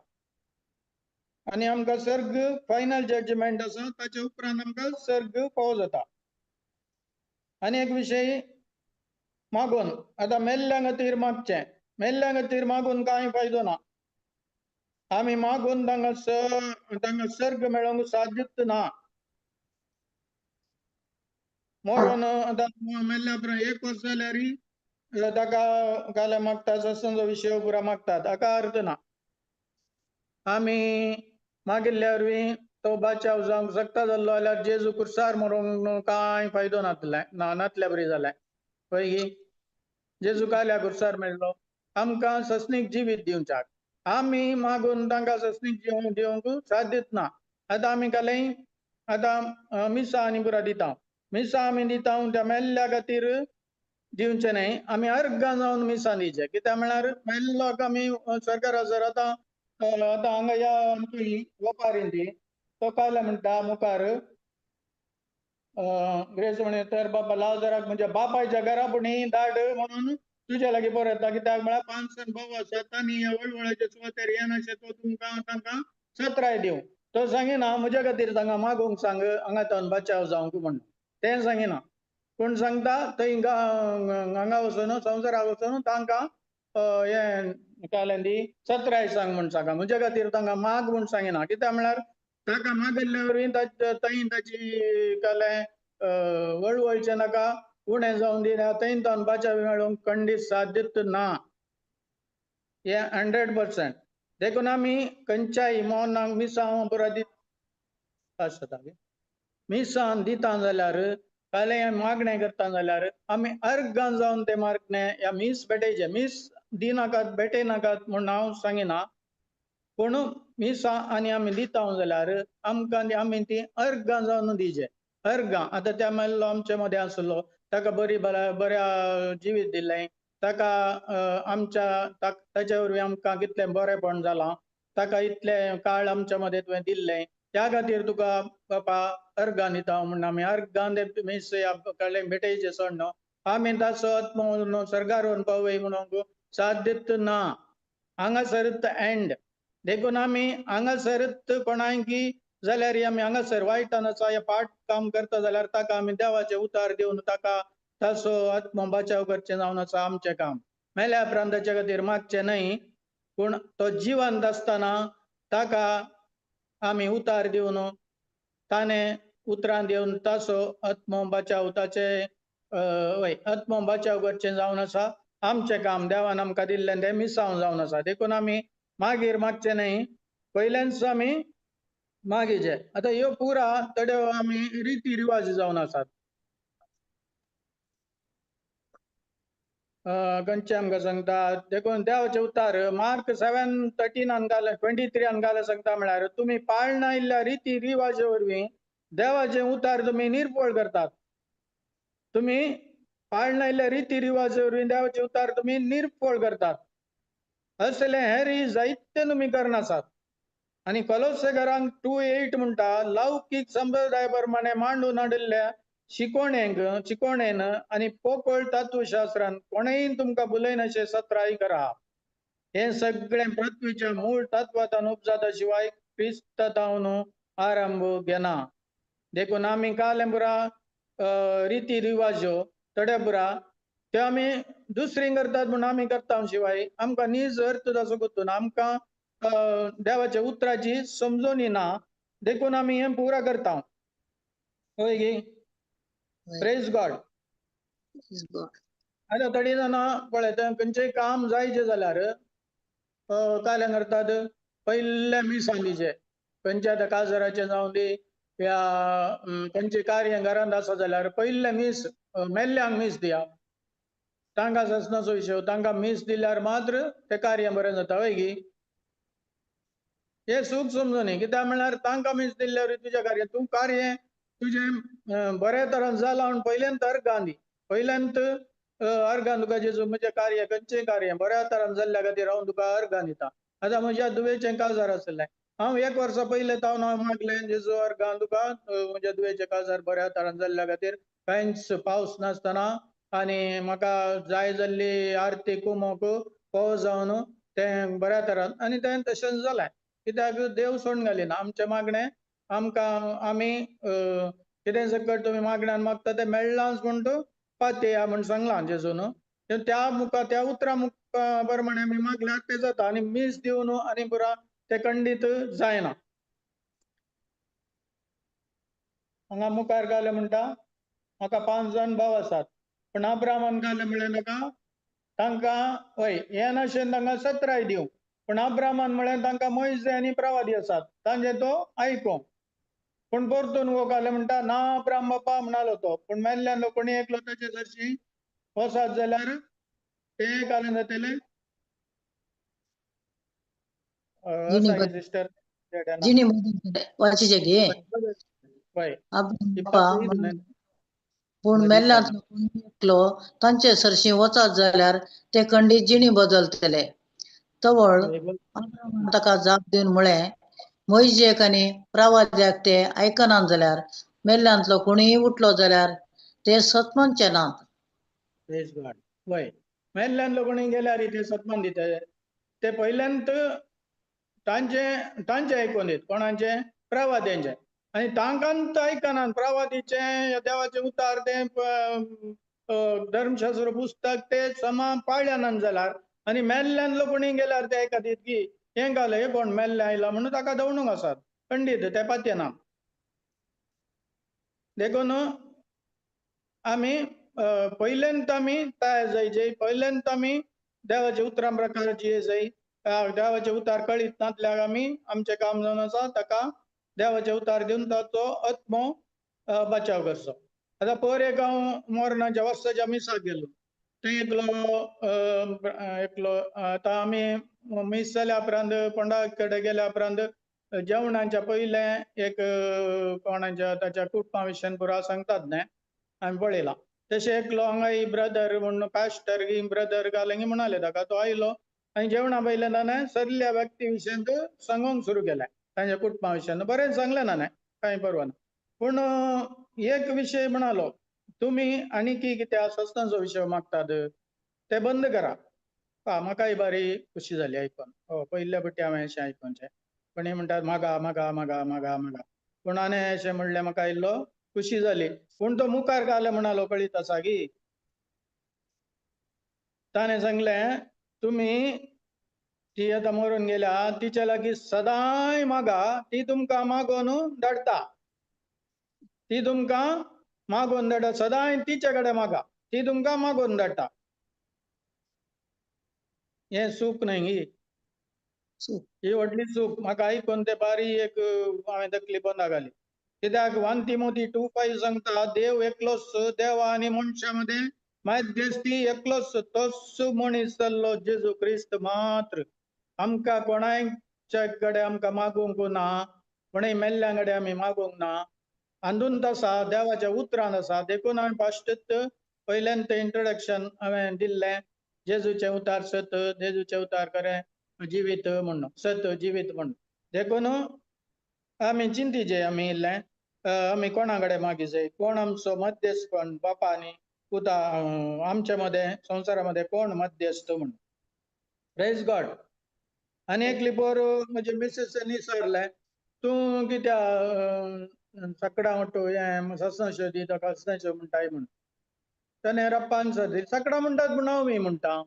आनी आमकां सर्ग फायनल जजमेंट आसा ताचे उपरांत आमकां सर्ग फावो जाता. आनी एक विशय मागून आता मेल्ल्या खातीर मागचें मेल्ल्या खातीर मागून कांय फायदो ना. आमी मागून तांकां सर्ग मेळोवंक सादीत ना. मरोन आतां मेल्ल्या उपरांत 1 वर्स जाल्यारय ताका गाले मागता सत्संग विशय पुरा मागतात हाका अर्थ ना. आमी मागिल्ल्या वरवीं तो बाचाव जावंक सकता जाल्लो जाल्यार जेजू कुर्सार मरोवंक कांय फायदो नातल्या बरी जालें. पळय की जेजू कायल्या कुर्सार मेळ्ळो आमकां सस्नीक जिवीत दिवच्याक. आमी मागून तांकां सस्नीक जिवीत दिवंक साथ दितना. आतां आमी कालय आतां मिसा आनी पुरा दिता. मिसा आमी दिता त्या मेल्ल्या खातीर दिवचें न्हय. आमी अर्गां जावन मिसा दिवचें कित्याक म्हळ्यार मेल्लोक आमी सरकार हजर आतां हांगा या आमची वपारीन ती तो कायला म्हणटा मुखार ग्रेस म्हणे तर बाबा लाजाराक म्हणजे बापायच्या घरापुणी धाड म्हणून तुझ्या लागीं बरयता कित्याक म्हळ्यार 5 जाण भाव आसात आनी वळवळाचे सुवातेर येनाशे तो तुमकां तांकां सत्राय दिवं. तो सांगिना म्हज्या खातीर तांकां मागोवंक सांग हांगाच्यान बचाव जावंक म्हणून तें सांगिना. पूण सांगता थंय हांगा वचून संवसाराक वचून तांकां हें कायलें दी सत्राय सांग म्हूण सांगा. म्हज्या खातीर तांकां माग म्हूण सांगिना कित्याक म्हळ्यार ताका मागिल्ल्या वरवीं थंय ताची कालें वळवळचें नाका उणें जावन दिल्या थंय तावन बचाव मेळोवंक खंडीत सादीत ना. हें 100%. देखून आमी खंयच्याय मोनाक मिसां पुरा मिसां दिता जाल्यार कालें मागणें करता जाल्यार आमी अर्गां जावन तें मागणें ह्या मीस भेटयचें. मीस दिनाकात भेटयनाकात म्हूण हांव सांगिना पूण मिसां आनी आमी दिता जाल्यार आमकां आमी ती अर्गां जावन दिवचें. अर्गां आतां त्या मेल्लो आमचे मदें आसलो ताका बऱ्या जिवीत दिलें ताका आमच्या ताचे वरवीं आमकां कितलें बरेंपण जालां ताका इतलें काळ आमच्या मदें तुवें दिल्लें त्या खातीर तुका बापा अर्गां दिता म्हूण आमी अर्गां मीस काळें भेटयचें सण न्हू. आमी ताचो आत्मो सरकार व्हरून पावय म्हणून साथ दित ना. हांगासरत एंड. देखून आमी हांगासरत कोणाय की जाल्यार आमी हांगासर वायटान आसा या पाठ काम करता जाल्यार ताका आमी देवाचे उतार दिवन ताका ताचो आत्मो बचाव करचें जावन आसा आमचें काम. मेल्या उपरांत ताचे खातीर मागचें न्हय पूण तो जिवंत आसतना ताका आमी उतार दिवन ताणें उतरां दिवन ताचो आत्मो बचाव ताचे आत्मो बचाव करचें जावन आसा आमचें काम. देवान आमकां दिल्लें तें मिसांव जावन आसा. देखून आमी मागीर मागचें न्हय पयलेंच आमी मागीचें. आतां ह्यो पुरा तड्यो आमी रिती रिवाज जावन आसात. खंयचे आमकां सांगता देखून देवाचे उतार मार्क 7:13 घाले 23 घाले सांगता म्हळ्यार तुमी पाळना इल्ल्या रिती रिवाजा वरवीं देवाचे उतार तुमी निर्फळ करतात. तुमी पाळना इल्ल्या रिती रिवाजा वरवीं देवाचे उतार तुमी निर्फळ करतात. असले हेर जायते तुमी करनासात. आनी कोलोसेकारांक 2:8 म्हणटा लौकीक संप्रदाय प्रमाणे मांडून हाडिल्ल्या शिकोणेन आनी पोकळ तत्वशास्त्रान कोणेय तुमकां बुलयनाशे सत्राय करा. हे सगळें पृथ्वीच्या मूळ तत्वांतल्यान उपजाता शिवाय क्रिस्तांतावन आरंभ घेना. देखून आमी कालें पुरा रिती रिवाज्यो थोड्या पुरा ते आमी दुसरी करतात म्हूण आमी करता शिवाय आमकां नीज अर्थ ताचो गुंतून आमकां देवाच्या उतराची समजोनी ना. देखून आमी हें पुरा करता. होय गी प्रेज गॉड. Praise God. आतां थोडी जाणां पळयता खंयचेंय काम जायचें जाल्यार कायलें करतात पयले मिसां दिवचें. खंयच्या आतां काजराचें जावं दी तांचे कार्य घरांत आसा जाल्यार पयले मीस मेल्ल्यांक मीस दिया. तांकां ससनाचो विशय तांकां मीस दिल्यार मात्र ते कार्य बरें जाता हय की. हे सूख समजूनी कित्याक म्हणल्यार तांकां मीस दिल्ल्यावर तुजें कार्य तूं कार्य तुजें बरे तरेन जालां म्हणून पयलेंत अर्घां दी. पयल्यांत अर्घां तुका जेजू म्हजें कार्य खंयचें कार्य बऱ्या तरेन जाल्ल्या खातीर हांव तुका अर्घां दिता. आतां म्हज्या दुवेचें काजार आसलें हांव 1 वर्सा पयलें तावन हांव मागलें जेजू अर्घां तुका म्हज्या दुवेचें काजार बऱ्या तरेन जाल्ल्या खातीर कांयच पावस नासतना आनी म्हाका जाय जाल्ली आरती कुमक फोव जावन तें बऱ्या तरेन आनी तें तशेंच जालें. कित्याक देव सोडून घालिना आमचें मागणें आमकां आमी कितें सकट तुमी मागण्यान मागता तें मेळ्ळांच म्हूण तूं पातयेया म्हूण सांगलां जेजून. त्या उतरा प्रमाणे आमी मागल्यार तें जाता आनी मीस दिवन आनी पुरा ते खंडीत जायना. हांगा मुखार घाले म्हणटा म्हाका 5 जाण भाव आसात पूण अब्रामान घाले म्हळें नाका तांकां हय हें नाशेन तांकां 17 दिवं पूण अब्रामान म्हळें तांकां मोइजे आनी प्रवादी आसात तांचे तो आयको. पूण परतून वो घाले म्हणटा ना अब्राम बापा म्हणालो तो पूण मेल्ल्यान कोणी एकलो ताचे हरशीं वसात जाल्यार ते घालें जातले. सिस्टर जिणी बदलतले वाचीचे घे हय बापा पूण मेल्ल्यांतलो कोणी एकलो तांचे सरशी वचत जाल्यार ते खंडीत जिणी बदलतले. तवळ अब्रामान ताका जाप दिवन म्हळें मोइजेक आनी प्रवाद्याक ते आयकनात जाल्यार मेल्ल्यांतलो कोणीय उठलो जाल्यार ते सतमनचे नात. Praise God. वय मेल्ल्यान कोणी गेल्यार ते सत्मान दिता ते पयल्यांत तांचे आयकून दित कोणाचे प्रवाद्यांचे आनी तांकांत आयकनात प्रवादीचे देवाचे उतार ते धर्मशास्त्र पुस्तक ते समा पाळ्यानात जाल्यार आनी मेल्ल्यान कोणी गेल्यार ते आयकतात की हें घाले हे कोण मेल्ले आयला म्हणून ताका दवणूक आसात खंडीत ते पातयेना. देखून आमी पयल्यांत आमी तयार जायचे पयल्यांत आमी देवाच्या उतरां प्रकार जिये जाय. देवाचे उतार कळीत नासल्यार आमी आमचें काम जावन आसा ताका देवाचे उतार दिवन ताचो आत्मो बचाव करचो. आतां पयर एक हांव मोरणाच्या वर्साच्या मिसाक गेलो थंय एकलो आतां आमी मीस जाल्या उपरांत पंडा कडेन गेल्या उपरांत जेवणाच्या पयलें एक कोणाच्या ताच्या कुटुंबा विशयन पुरो सांगतात न्हय हांवें पळयलां. तशें एकलो हांगा ब्रदर म्हूण पास्टर ब्रदर घालें म्हणाले ताका तो आयलो आनी जेवणा पयलें ताणें सदल्या व्यक्ती विशयन सांगूंक सुरू केलें तांच्या कुटुंबा विशयन बरें सांगलें ना न्हय कांय परवा ना. पूण एक विशय म्हणालो तुमी आनीक कितें सस्तांचो विशय मागतात ते बंद करा. म्हाकाय बरी खुशी जाली आयकून पयल्या पटी हांवें अशें आयकूनचें पण हे म्हणटात मागा मागा मागा मागा मागा पूण हांवें अशें म्हणलें म्हाका इल्लो खुशी जाली. पूण तो मुखार घाले म्हणालो कळीत आसा की ताणें सांगलें तुमी ती आतां मरून गेल्या तिच्या लागीं सदांय मागा ती तुमकां मागून धाडटा. ती तुमकां मागून धाडटा सदांय तिचे कडेन मागा ती तुमकां मागून धाडटा. हें सूख न्हय ही व्हडली सूख म्हाका आयकून ते बारी एक हांवें तकली पोंदा घाली. कित्याक 1 तिमोथी 2:5 सांगता देव एकलोच देवा आनी मनशा मध्ये मध्यस्थी एकलोच तोच मनीस जाल्लो जेजू क्रिस्त मात्र आमकां कोणाच्या कडेन आमकां मागूंक ना कोणय मेल्ल्या कडेन आमी मागूंक ना. आंदून आसा देवाच्या उतरांत आसा. देखून हांवें फास्टच पयल्यांत इंट्रोडक्शन हांवें दिल्लें जेजूचे उतार सत जेजूचे उतार खरें जिवीत म्हणून सत जिवीत म्हणून. देखून आमी चिंतीचे आमी इल्लें आमी कोणा कडेन मागी जाय कोण आमचो मध्यस्थ कोण बापा आनी पुता आमच्या मध्ये संवसारा मध्ये कोण मध्यस्थ म्हणून. Praise God. आनी एक लिपोर म्हजे मिसेसीन विचारलें तूं कित्याक सकाळां म्हणटो हें सत्संग दी ताका सत्संग म्हणटाय म्हणून ताणें रप्पान सकाळां म्हणटात म्हूण हांव म्हणटा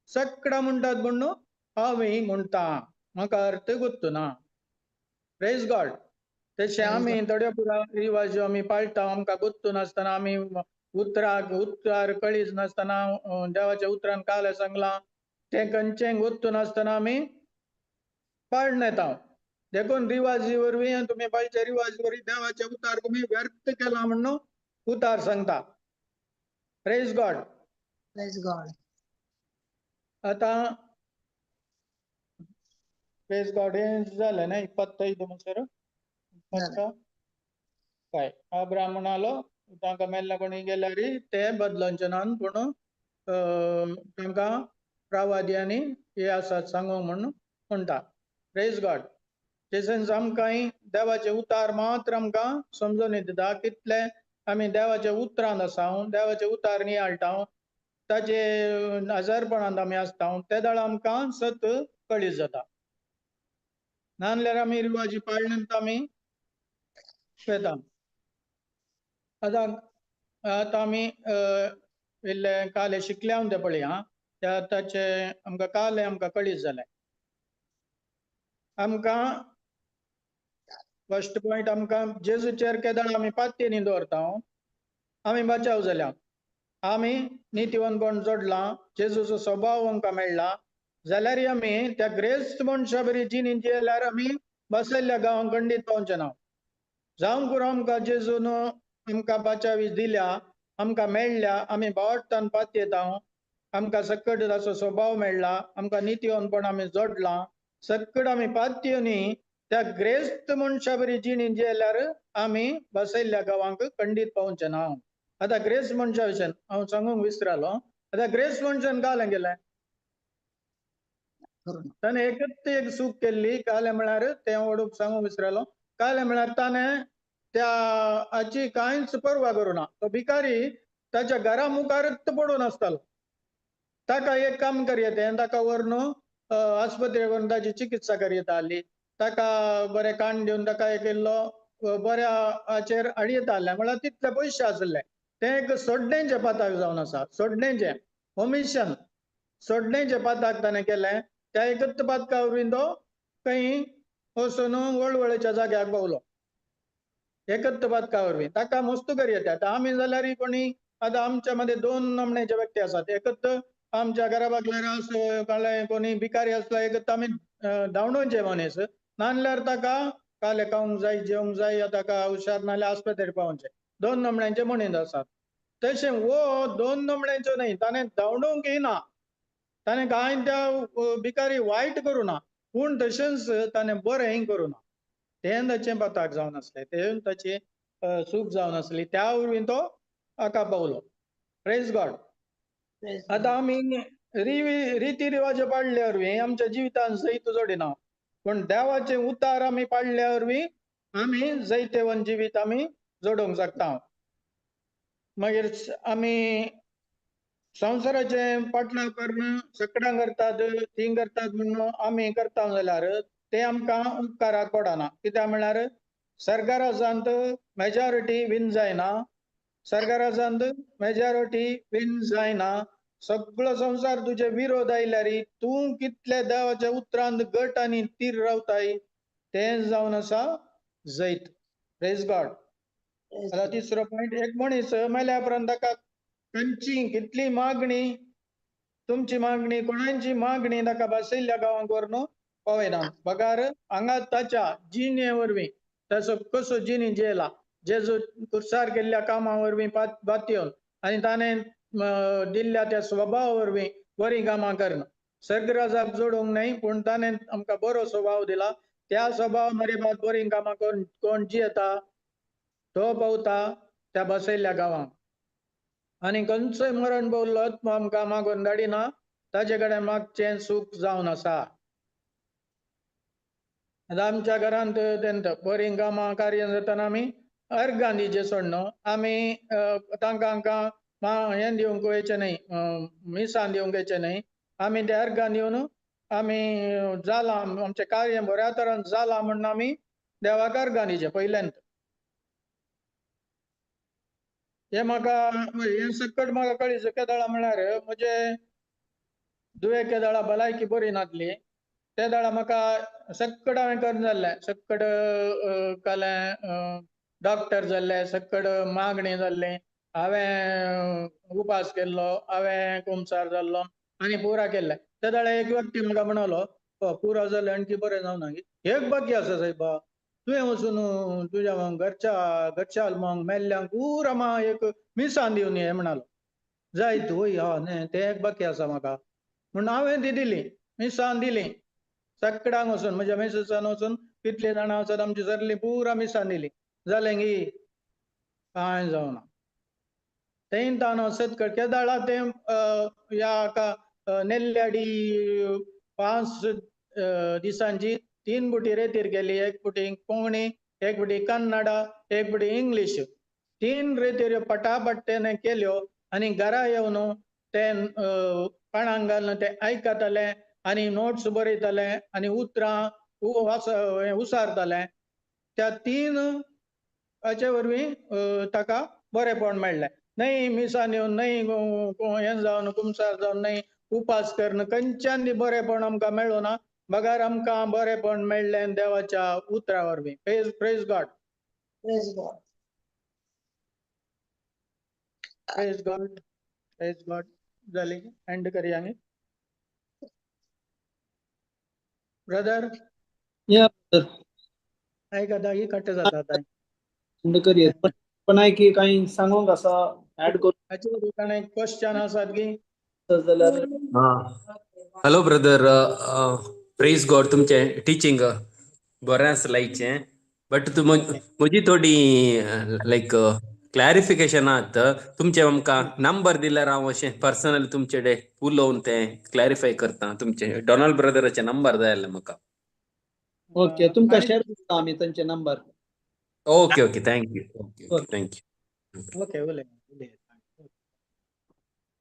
सकाळां म्हणटात म्हूण हांव म्हणटा म्हाका अर्थ गुर्तू ना. Praise God. तशें आमी थोड्यो पुरा रिवाज आमी पाळटा आमकां गुर्तू नासतना आमी उतार कळीच नासतना देवाच्या उतरान काल सांगलां तें खंयचें गुर्तू नासतना आमी पाळून येता. देखून रिवाजी वरवीं आनी तुमी बायच्या रिवाजी वरवीं देवाचे उतार तुम्ही व्यर्थ केला म्हणून उतार सांगता. Praise God. Praise God. आता प्रेज गॉड हे झालं ना 25 म्हणसर काय अब्राहम म्हणालो तांकां मेल्ल्या कोणी गेल्यार ते बदलचे नान पूण तांकां प्रवादी आनी हे आसात सांगूंक म्हणून म्हणटा. Praise God. जेसन्स आमकां देवाचे उतार मात्र आमकां समजून दिता कितले आमी देवाच्या उतरांत आसा देवाचे उतार नियाळटा ताचे हजरपणांत आमी आसता ते दाळ आमकां सत कळीत जाता. नाजाल्यार आमी रिवाजी पाळण्यात आमी पेता. आतां आमी इल्ले काले शिकल्या ते पळया ताचे आमकां काले आमकां कळीत जालें. आमकां फर्स्ट पॉयंट आमकां जेजूचेर केदाळ आमी पातये न्ही दवरता आमी बचाव जाल्या. आमी नितीवंतपण जोडलां जेजूचो स्वभाव आमकां मेळ्ळा जाल्यार आमी त्या ग्रेस्त मनशा बरी जिणी जियेल्यार आमी बसयल्ल्या गांवांक खंडीत पावचे ना. जावं करून आमकां जेजून आमकां बचावी दिल्या आमकां मेळ्ळ्या आमी भावट्टान पातयेता आमकां सकट ताचो स्वभाव मेळ्ळा आमकां नितीवंतपण आमी जोडलां सकट आमी पातयेनी त्या ग्रेस्त मनशा बरी जिणी जियेल्यार आमी बसयल्ल्या गांवांक खंडीत पावचे ना. आतां ग्रेस्त मनशा विशयी हांव सांगूंक विसरलो. आतां ग्रेस्त मनशान कालें गेलें ताणें एकच एक चूक केल्ली कालें म्हळ्यार तें ओडूक सांगूंक विसरलो. कालें म्हळ्यार ताणें त्या हाची कांयच पर्वा करूना. तो भिकारी ताच्या घरा मुखारच पडून आसतालो. ताका एक काम करयेतें ताका व्हरून आस्पत्रेक व्हरून ताची चिकित्सा करयता आसली. ताका बरें काण दिवन ताका एक इल्लो बऱ्या हाचेर हाडयता आसलें म्हळ्यार तितले पयशे आसले. तें एक सोडणेचें पाताक जावन आसा. सोडणेचें ओमिशन सोडणेचें पाताक ताणें केलें. त्या एकच पातका वरवीं तो खंय वचून वळवळेच्या जाग्याक पावलो. एकच पातका वरवीं ताका मस्त करयेता. आतां आमी जाल्यार कोणी आतां आमच्या मध्ये दोन नमण्याचे व्यक्ती आसात. एकच आमच्या घरा फाटल्यान कोणी भिकारी आसलो एकच आमी धांवडोवचे मनीस नाजाल्यार ताका काले खावंक जाय जेवंक जाय ताका हुशार नाल्यार आस्पत्रेक पावोवचें. दोन नमण्याचे मनीस आसात. तशें वो दोन नमण्याचो न्हय ताणें धांवडोवंक येना. ताणें कांय त्या भिकारी वायट करूना पूण तशेंच ताणें बरें करूना. तें ताचें पाताक जावन आसलें. तें ताची चूक जावन आसली. त्या वरवीं तो हाका पावलो. Praise God. आतां आमी रिती रिवाज पाळल्या वरवीं आमच्या जिवितान जैत जोडिना पूण देवाचे उतार आमी पाळल्या वरवीं आमी जैतेवन जिवीत आमी जोडूंक शकता. मागीर आमी संवसाराचे पाटलाव करून सकडा करतात ती करतात म्हणून आमी करता जाल्यार ते आमकां उपकाराक पडना. कित्याक म्हळ्यार सरकारांत मेजॉरिटी विन जायना. सरकारांत मेजॉरिटी विन जायना. सगळो संवसार तुजे विरोध आयल्यार तूं कितले देवाच्या उतरांत घट आनी तीर रावताय तें जावन आसा जैत. Praise God. आतां तिसरो पॉयंट एक मनीस मेल्या उपरांत ताका खंयची कितली मागणी तुमची मागणी कोणाची मागणी ताका बसयल्ल्या गांवांक व्हरून पावयना. पगार हांगा ताच्या जिणे वरवीं ताचो कसो जिणी जियेला जेजू कुर्सार केल्ल्या कामा वरवीं बातयोन आनी ताणें दिल्ल्या त्या स्वभावा वरवीं बरीं कामां करना. सर्गराजाक जोडूंक न्हय पूण ताणें आमकां बरो स्वभाव दिला. त्या स्वभावा मरेभात बरीं कामां करून कोण जियेता तो पावता त्या बसयल्ल्या गांवांक. आनी खंयचोय मरण पावलो आमकां मागोन धाडिना. ताचे कडेन मागचें सूख जावन आसा. आतां आमच्या घरांत तेन्ना बरीं कामां कार्य जातना आमी अर्घां दिवचें सोडना. आमी तांकां हें दिवंक वयचें न्हय मिसां दिवंक वयचें न्हय. आमी त्या अर्घां दिवन आमी जालां आमचें कार्य बऱ्या तरेन जालां म्हणून आमी देवाक अर्घां दिवचें पयल्यांत. हे म्हाका हे सकट म्हाका कळीचें केदाळा म्हळ्यार म्हजे दुये केदाळा भलायकी बरी नासली. ते दाळा म्हाका सकट हांवें कर्ण जाल्लें. सकट डॉक्टर जाल्ले सकट मागणी जाल्ली. हांवें उपास केल्लो हांवें कुमसार जाल्लो आनी पुरा केल्ले. ते दाळा एक व्यक्ती म्हाका म्हणलो पुरा जाल्यार आणखी बरें जावना एक बाकी आसा सायबा तुवें वचून तुज्या घरच्या आलमांक मेल्ल्यांक पुरा एक मिसां दिवन ये म्हणालो जायत वय न्हय तें एक बाकी आसा म्हाका म्हणून हांवें ती दिली मिसां दिली सगळ्यांक वचून म्हज्या मिसेसान वचून कितले जाणां आसात आमची सरली पुरा मिसां दिली जालें गी कांय जावना तें तान सत केदाळा तें नेल्ल्याडी 5 दिसांची 3 बुटी रेतीर गेली एक बुटी कोंकणी एक बुटी कन्नडा एक बुटी इंग्लीश 3 रेतीर पटापट तेणें केल्यो आनी घरा येवन तें कानाक घालून तें आयकतालें आनी नोट्स बरयतालें आनी उतरां उसारतालें त्या 3 हाचे वरवीं ताका बरेंपण मेळ्ळें न्हय मिसां येवन न्हय हें जावन कुमसार जावन न्हय उपास करून खंयच्यान बरेंपण आमकां मेळ्ळो ना बगार आमकां बरेंपण मेळ्ळें देवाच्या उतरां वरवीं praise God Praise God. Praise God जाली एंड करया न्ही ब्रदर या आयकता ही कट जाता आतां एंड करूया पण आहे की काही सांगूंक आसा ऍड हाचे ठिकाणी क्वेश्चन आसात की करून जाल्यार हॅलो ब्रदर प्रेज गॉड तुमचे टिचींग बरें आसलें इचें बट म्हजी थोडी लायक क्लॅरिफिकेशन आहात तुमचे आमकां नंबर दिल्यार हांव अशें पर्सनल तुमचे डे उलोवन तें क्लॅरिफाय करता तुमचे डोनाल्ड ब्रदराचे नंबर जाय आसले म्हाका ओके तुमकां शेअर करता आमी तांचे number okay okay thank you okay thank you okay उलय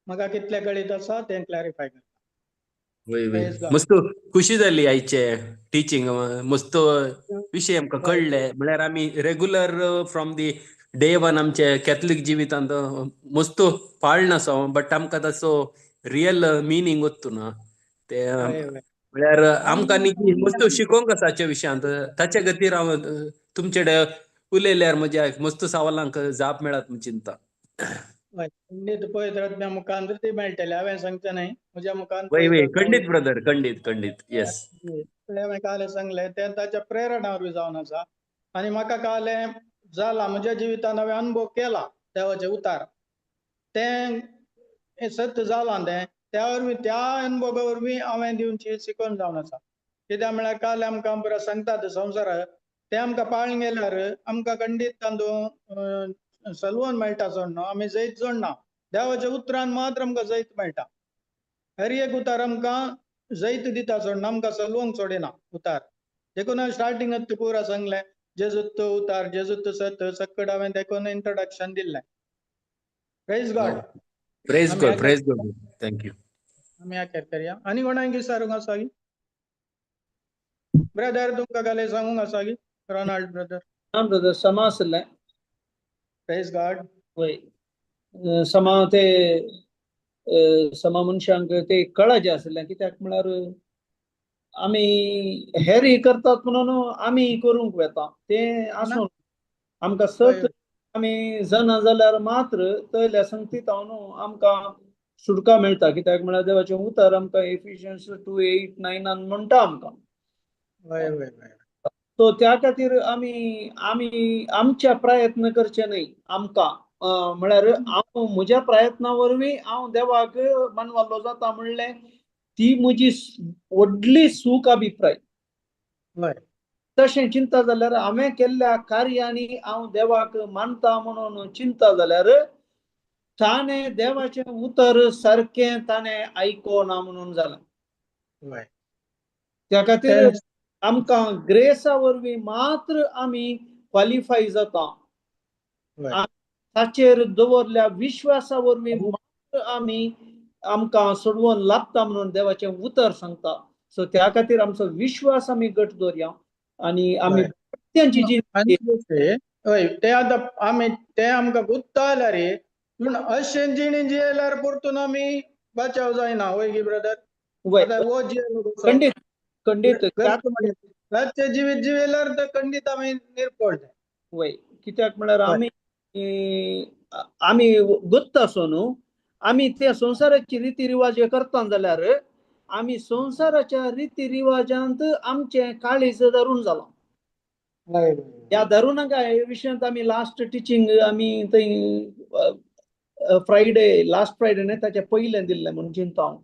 म्हाका कितले कळीत आसा तें क्लॅरिफाय करता वय वय Praise God. मस्त खुशी जाली आयचे टिचींग मस्त विशय आमकां कळ्ळे म्हळ्यार आमी रेग्युलर फ्रॉम दी डे 1 आमचे कॅथलीक जिवितांत मस्त पाळनासो बट आमकां ताचो रियल मिनींग वतुना ते म्हळ्यार आमकां न्ही मस्त शिकोवंक आसा हाच्या विशयांत ताचे खातीर हांव तुमचे कडेन उलयल्यार म्हज्या मस्त सवालांक जाप मेळत म्हूण चिंता खंडीत पळयत रावतना मुखार ती मेळटले हांवें सांगचें न्हय म्हज्या मुखार वय वय खंडीत ब्रदर खंडीत येस हांवें काल सांगलें तें ताच्या प्रेरणा वरवीं जावन आसा आनी म्हाका कळ्ळें जाला म्हज्या जिवितांत हांवें अनुभव केला देवाचे उतार तें सत्य जालां तें त्या वरवीं त्या अनुभवा वरवीं हांवें दिवची शिकोवन जावन आसा कित्याक म्हळ्यार काल आमकां बरो सांगतात संवसाराक ते आमकां पाळून गेल्यार आमकां खंडीत तांदूळ सलवून मेळटा सोडणो आमी जैत जोडना देवाच्या उतरान मात्र आमकां जैत मेळटा हर एक उतार आमकां जैत दिता सोडना आमकां सलवूंक सोडिना उतार देखून हांवें स्टार्टिंगांत पुरा सांगलें जेजूत उतार जेजूत सत सकट हांवें देखून इंट्रोडक्शन दिल्लें praise God praise God thank you आमी आखेर करया आनी कोणाक विचारूंक आसा की ब्रदर तुमकां गाले सांगूंक आसा की रोनाल्ड ब्रदर ब्रदर समा आसलें प्रेज गॉड वय समा ते समा मनशांक ते कळाचें आसलें कित्याक म्हळ्यार आमी हेर ही करतात म्हणून आमी करूंक वेता तें आसून आमकां सत आमी जाना जाल्यार मात्र तयल्या संगतीत हांव आमकां सुटका मेळटा कित्याक म्हळ्यार देवाचें उतर आमकां एफिशियन्स 2:8-9 म्हणटा आमकां वय वय सो त्या खातीर आमी आमच्या प्रयत्न करचे न्हय आमकां म्हळ्यार हांव म्हज्या प्रयत्ना वरवीं हांव देवाक मानवालो जाता म्हणलें ती म्हजी व्हडली सूख अभिप्राय तशें चिंता जाल्यार हांवें केल्ल्या कार्यांनी हांव देवाक मानता म्हणून चिंता जाल्यार ताणें देवाचें उतर सारकें ताणें आयकोना म्हणून जालां त्या खातीर आमकां ग्रेसा वरवीं मात्र आमी क्वॉलिफाय जाता ताचेर दवरल्या विश्वासा वरवीं मात्र आमकां सोडवून लागता म्हणून देवाचें उतर सांगता सो त्या खातीर आमचो विश्वास आमी घट दवरया आनी आमी प्रत्येकाची जी हय ते आतां आमी ते आमकां गुत्ता जाल्यार पूण अशें जिणें जियेल्यार परतून आमी बचाव जायना वय गी ब्रदर वो खंडीत खंडीत रातचे जिवीत जिवेल्यार ते खंडीत आमी निर्फळ वय कित्याक म्हळ्यार आमी गुत्त आसो न्हू आमी ते संवसाराची रिती रिवाज करता जाल्यार आम्ही संसाराच्या रीतिरिवाजांत आमचे काळीज धरून जाला. वय या धरून काय विशयांत आम्ही लास्ट टिचिंग आम्ही थंय फ्रायडे लास्ट फ्रायडे न्ही ताच्या पयलें दिल्लें म्हणून चिंता हांव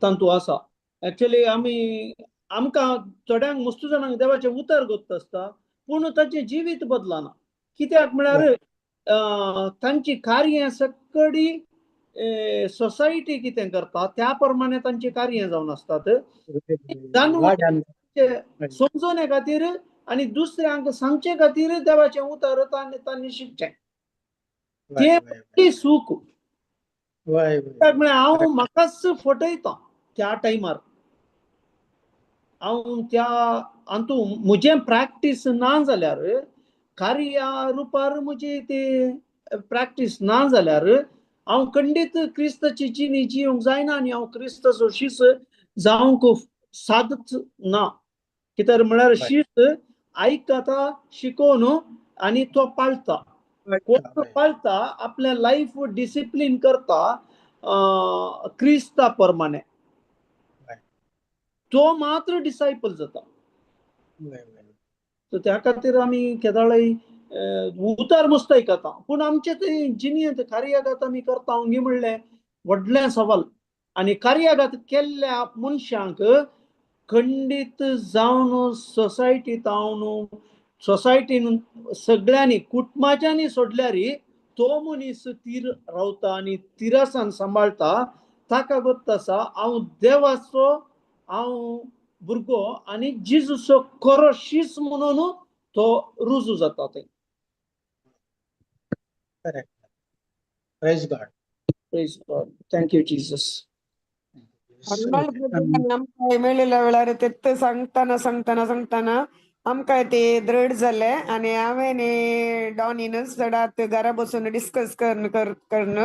तांतू आसा. एक्चुअली आमकां चोड्यांक मस्त जाणांक देवाचें उतर गत आसता पूण ताचें जिवीत बदलना. कित्याक म्हळ्यार तांची कार्य सकडी सोसायटी कितें करता त्या प्रमाणे तांची कार्य जावन आसतात. जाणून समजोने खातीर आनी दुसऱ्यांक सांगचे खातीर देवाचें उतर तांणी शिकचें. ते सूख हांव म्हाकाच फटयता त्या टायमार. हांव त्या हातू म्हजें प्रॅक्टीस ना जाल्यार कार्या रुपार म्हजी ती प्रॅक्टीस ना जाल्यार हांव खंडीत क्रिस्ताची जिणी जिवंक जायना आनी हांव क्रिस्ताचो शीस जावंक सादच ना. कित्याक म्हळ्यार शीस आयकता शिकोवन आनी तो पाळता. कोण पाळता आपल्या लाईफ डिसिप्लीन करता क्रिस्ता प्रमाणे तो मात्र डिसायपल जाता. सो त्या खातीर आमी केदाळय उतर मस्त आयकता पूण आमचे थंय जिणेंत कार्यागत आमी करता हांवें म्हणलें व्हडलें सवाल. आनी कार्यागत केल्ल्या मनशांक खंडीत जावन सोसायटीन सगळ्यांनी कुटुंबाच्यांनी सोडल्यार तो मनीस तीर रावता आनी तिरासान सांबाळता. ताका गत आसा हांव देवाचो हांव भुरगो आनी जेजूचो खरो शीस म्हणून तो रुजू जाता थंय. Correct. Praise God. Praise God. Thank you Jesus. आमकां मेळिल्ल्या वेळार ते सांगताना आमकां ते दृढ जाले आनी हांवें डॉनीनच चडात घरा बसून डिस्कस करन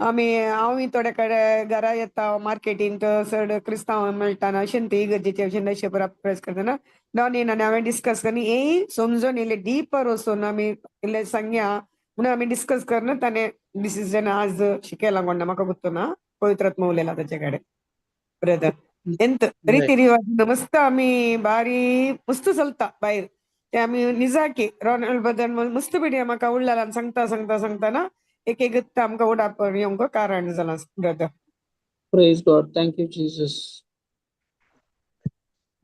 हांव थोडे कडेन घरा येता मार्केटीन चड क्रिस्तांव मेळटाना अशें ती गरजेचे अशें अशें प्रेस करतना डॉनीन आनी हांवें डिस्कस करनी हे समजून इल्ले डीपर वचून आमी इल्लें सांगया म्हणून आमी डिस्कस करन ताणें डिसिजन आज शिकयला कोण म्हाका गुर्तना पवित्रात्मा उलयला ताचे कडेन. ब्रदर ಎಂತ ರೀತಿ ರಿವಾಜ ಮಸ್ತ್ ಆಮಿ ಬಾರಿ ಮಸ್ತ್ ಚಲ್ತಾ ಬಾಯ್र ते आमी निजाकी रोनाल्ड बद्दल मस्त पिडी म्हाका उरलेला सांगताना एक आमकां उडाप येवंक कारण जालां brother. Praise God. Thank you Jesus.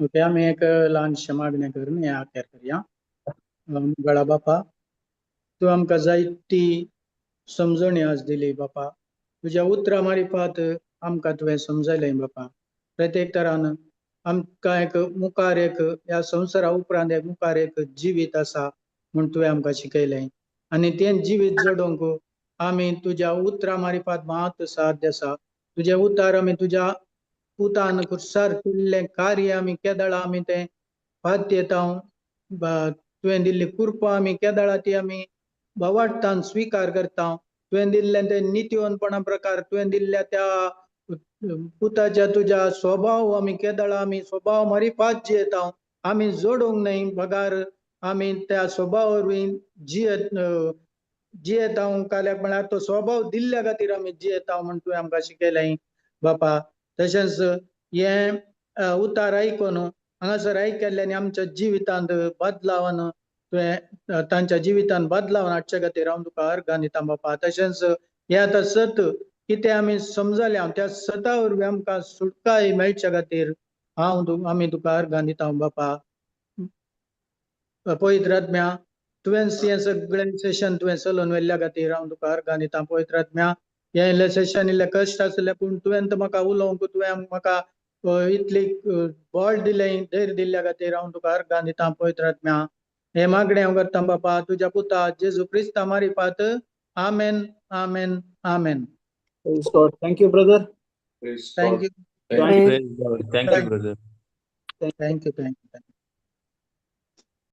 Okay आमी एक ल्हानशें मागणें करून हें आखेर करया. गळा बापा तूं आमकां जायती समजणी आज दिली बापा. तुज्या उतरां मारिफात आमकां तुवें समजयलें बापा. प्रत्येक तरान आमकां एक मुखार एक ह्या संवसारा उपरांत एक मुखार एक जिवीत आसा म्हूण तुवें आमकां शिकयलें आनी तें जिवीत जडोवंक आमी तुज्या उतरां मारिफात मात साध्य आसा. तुजें उतार आमी तुज्या पुतान कुर्सार केल्लें कार्य आमी केदाळा आमी तें फात येता. तुवें दिल्ली कृपा आमी केदाळा ती आमी वाडटान स्विकार करता. तुवें दिल्लें तें नित्यवनपणा प्रकार तुवें दिल्ल्या त्या पुताच्या तुज्या स्वभाव आमी केदाळा आमी स्वभाव मारिफात जियेता. आमी जोडूंक न्हय पगार आमी त्या स्वभाव वरवीं जियेता काल्याक म्हळ्यार तो स्वभाव दिल्ल्या खातीर आमी जियेता म्हूण तुवें आमकां शिकयलें बापा. तशेंच हें उतार आयकून हांगासर आयकल्ल्यानी आमच्या जिवितांत बदलावन तुवें तांच्या जिवितांत बदलावन हाडचे खातीर हांव तुका अर्घां दिता बापा. तशेंच हें आतां सत कितें आमी समजल्या त्या सता वरवीं आमकां सुटकाय मेळचे खातीर आमी तुका अर्घां दिता बापा. पवित्र आत्म्या तुवें हें सगळें सेशन तुवें चलोवन व्हेल्ल्या खातीर हांव तुका अर्घां दिता. पवित्र आत्म्या हें इल्लें सेशन इल्लें कश्ट आसलें पूण तुवें म्हाका उलोवंक तुवें म्हाका इतली बळ दिलें धैर्य दिल्ल्या खातीर हांव तुका अर्घां दिता. पवित्र आत्म्या हे मागणें हांव करता बापा तुज्या पुता जेजू क्रिस्ता मारिफात. Amen amen amen. Praise God. Thank you, brother. Thank you. Praise God. Thank you, brother. Thank you.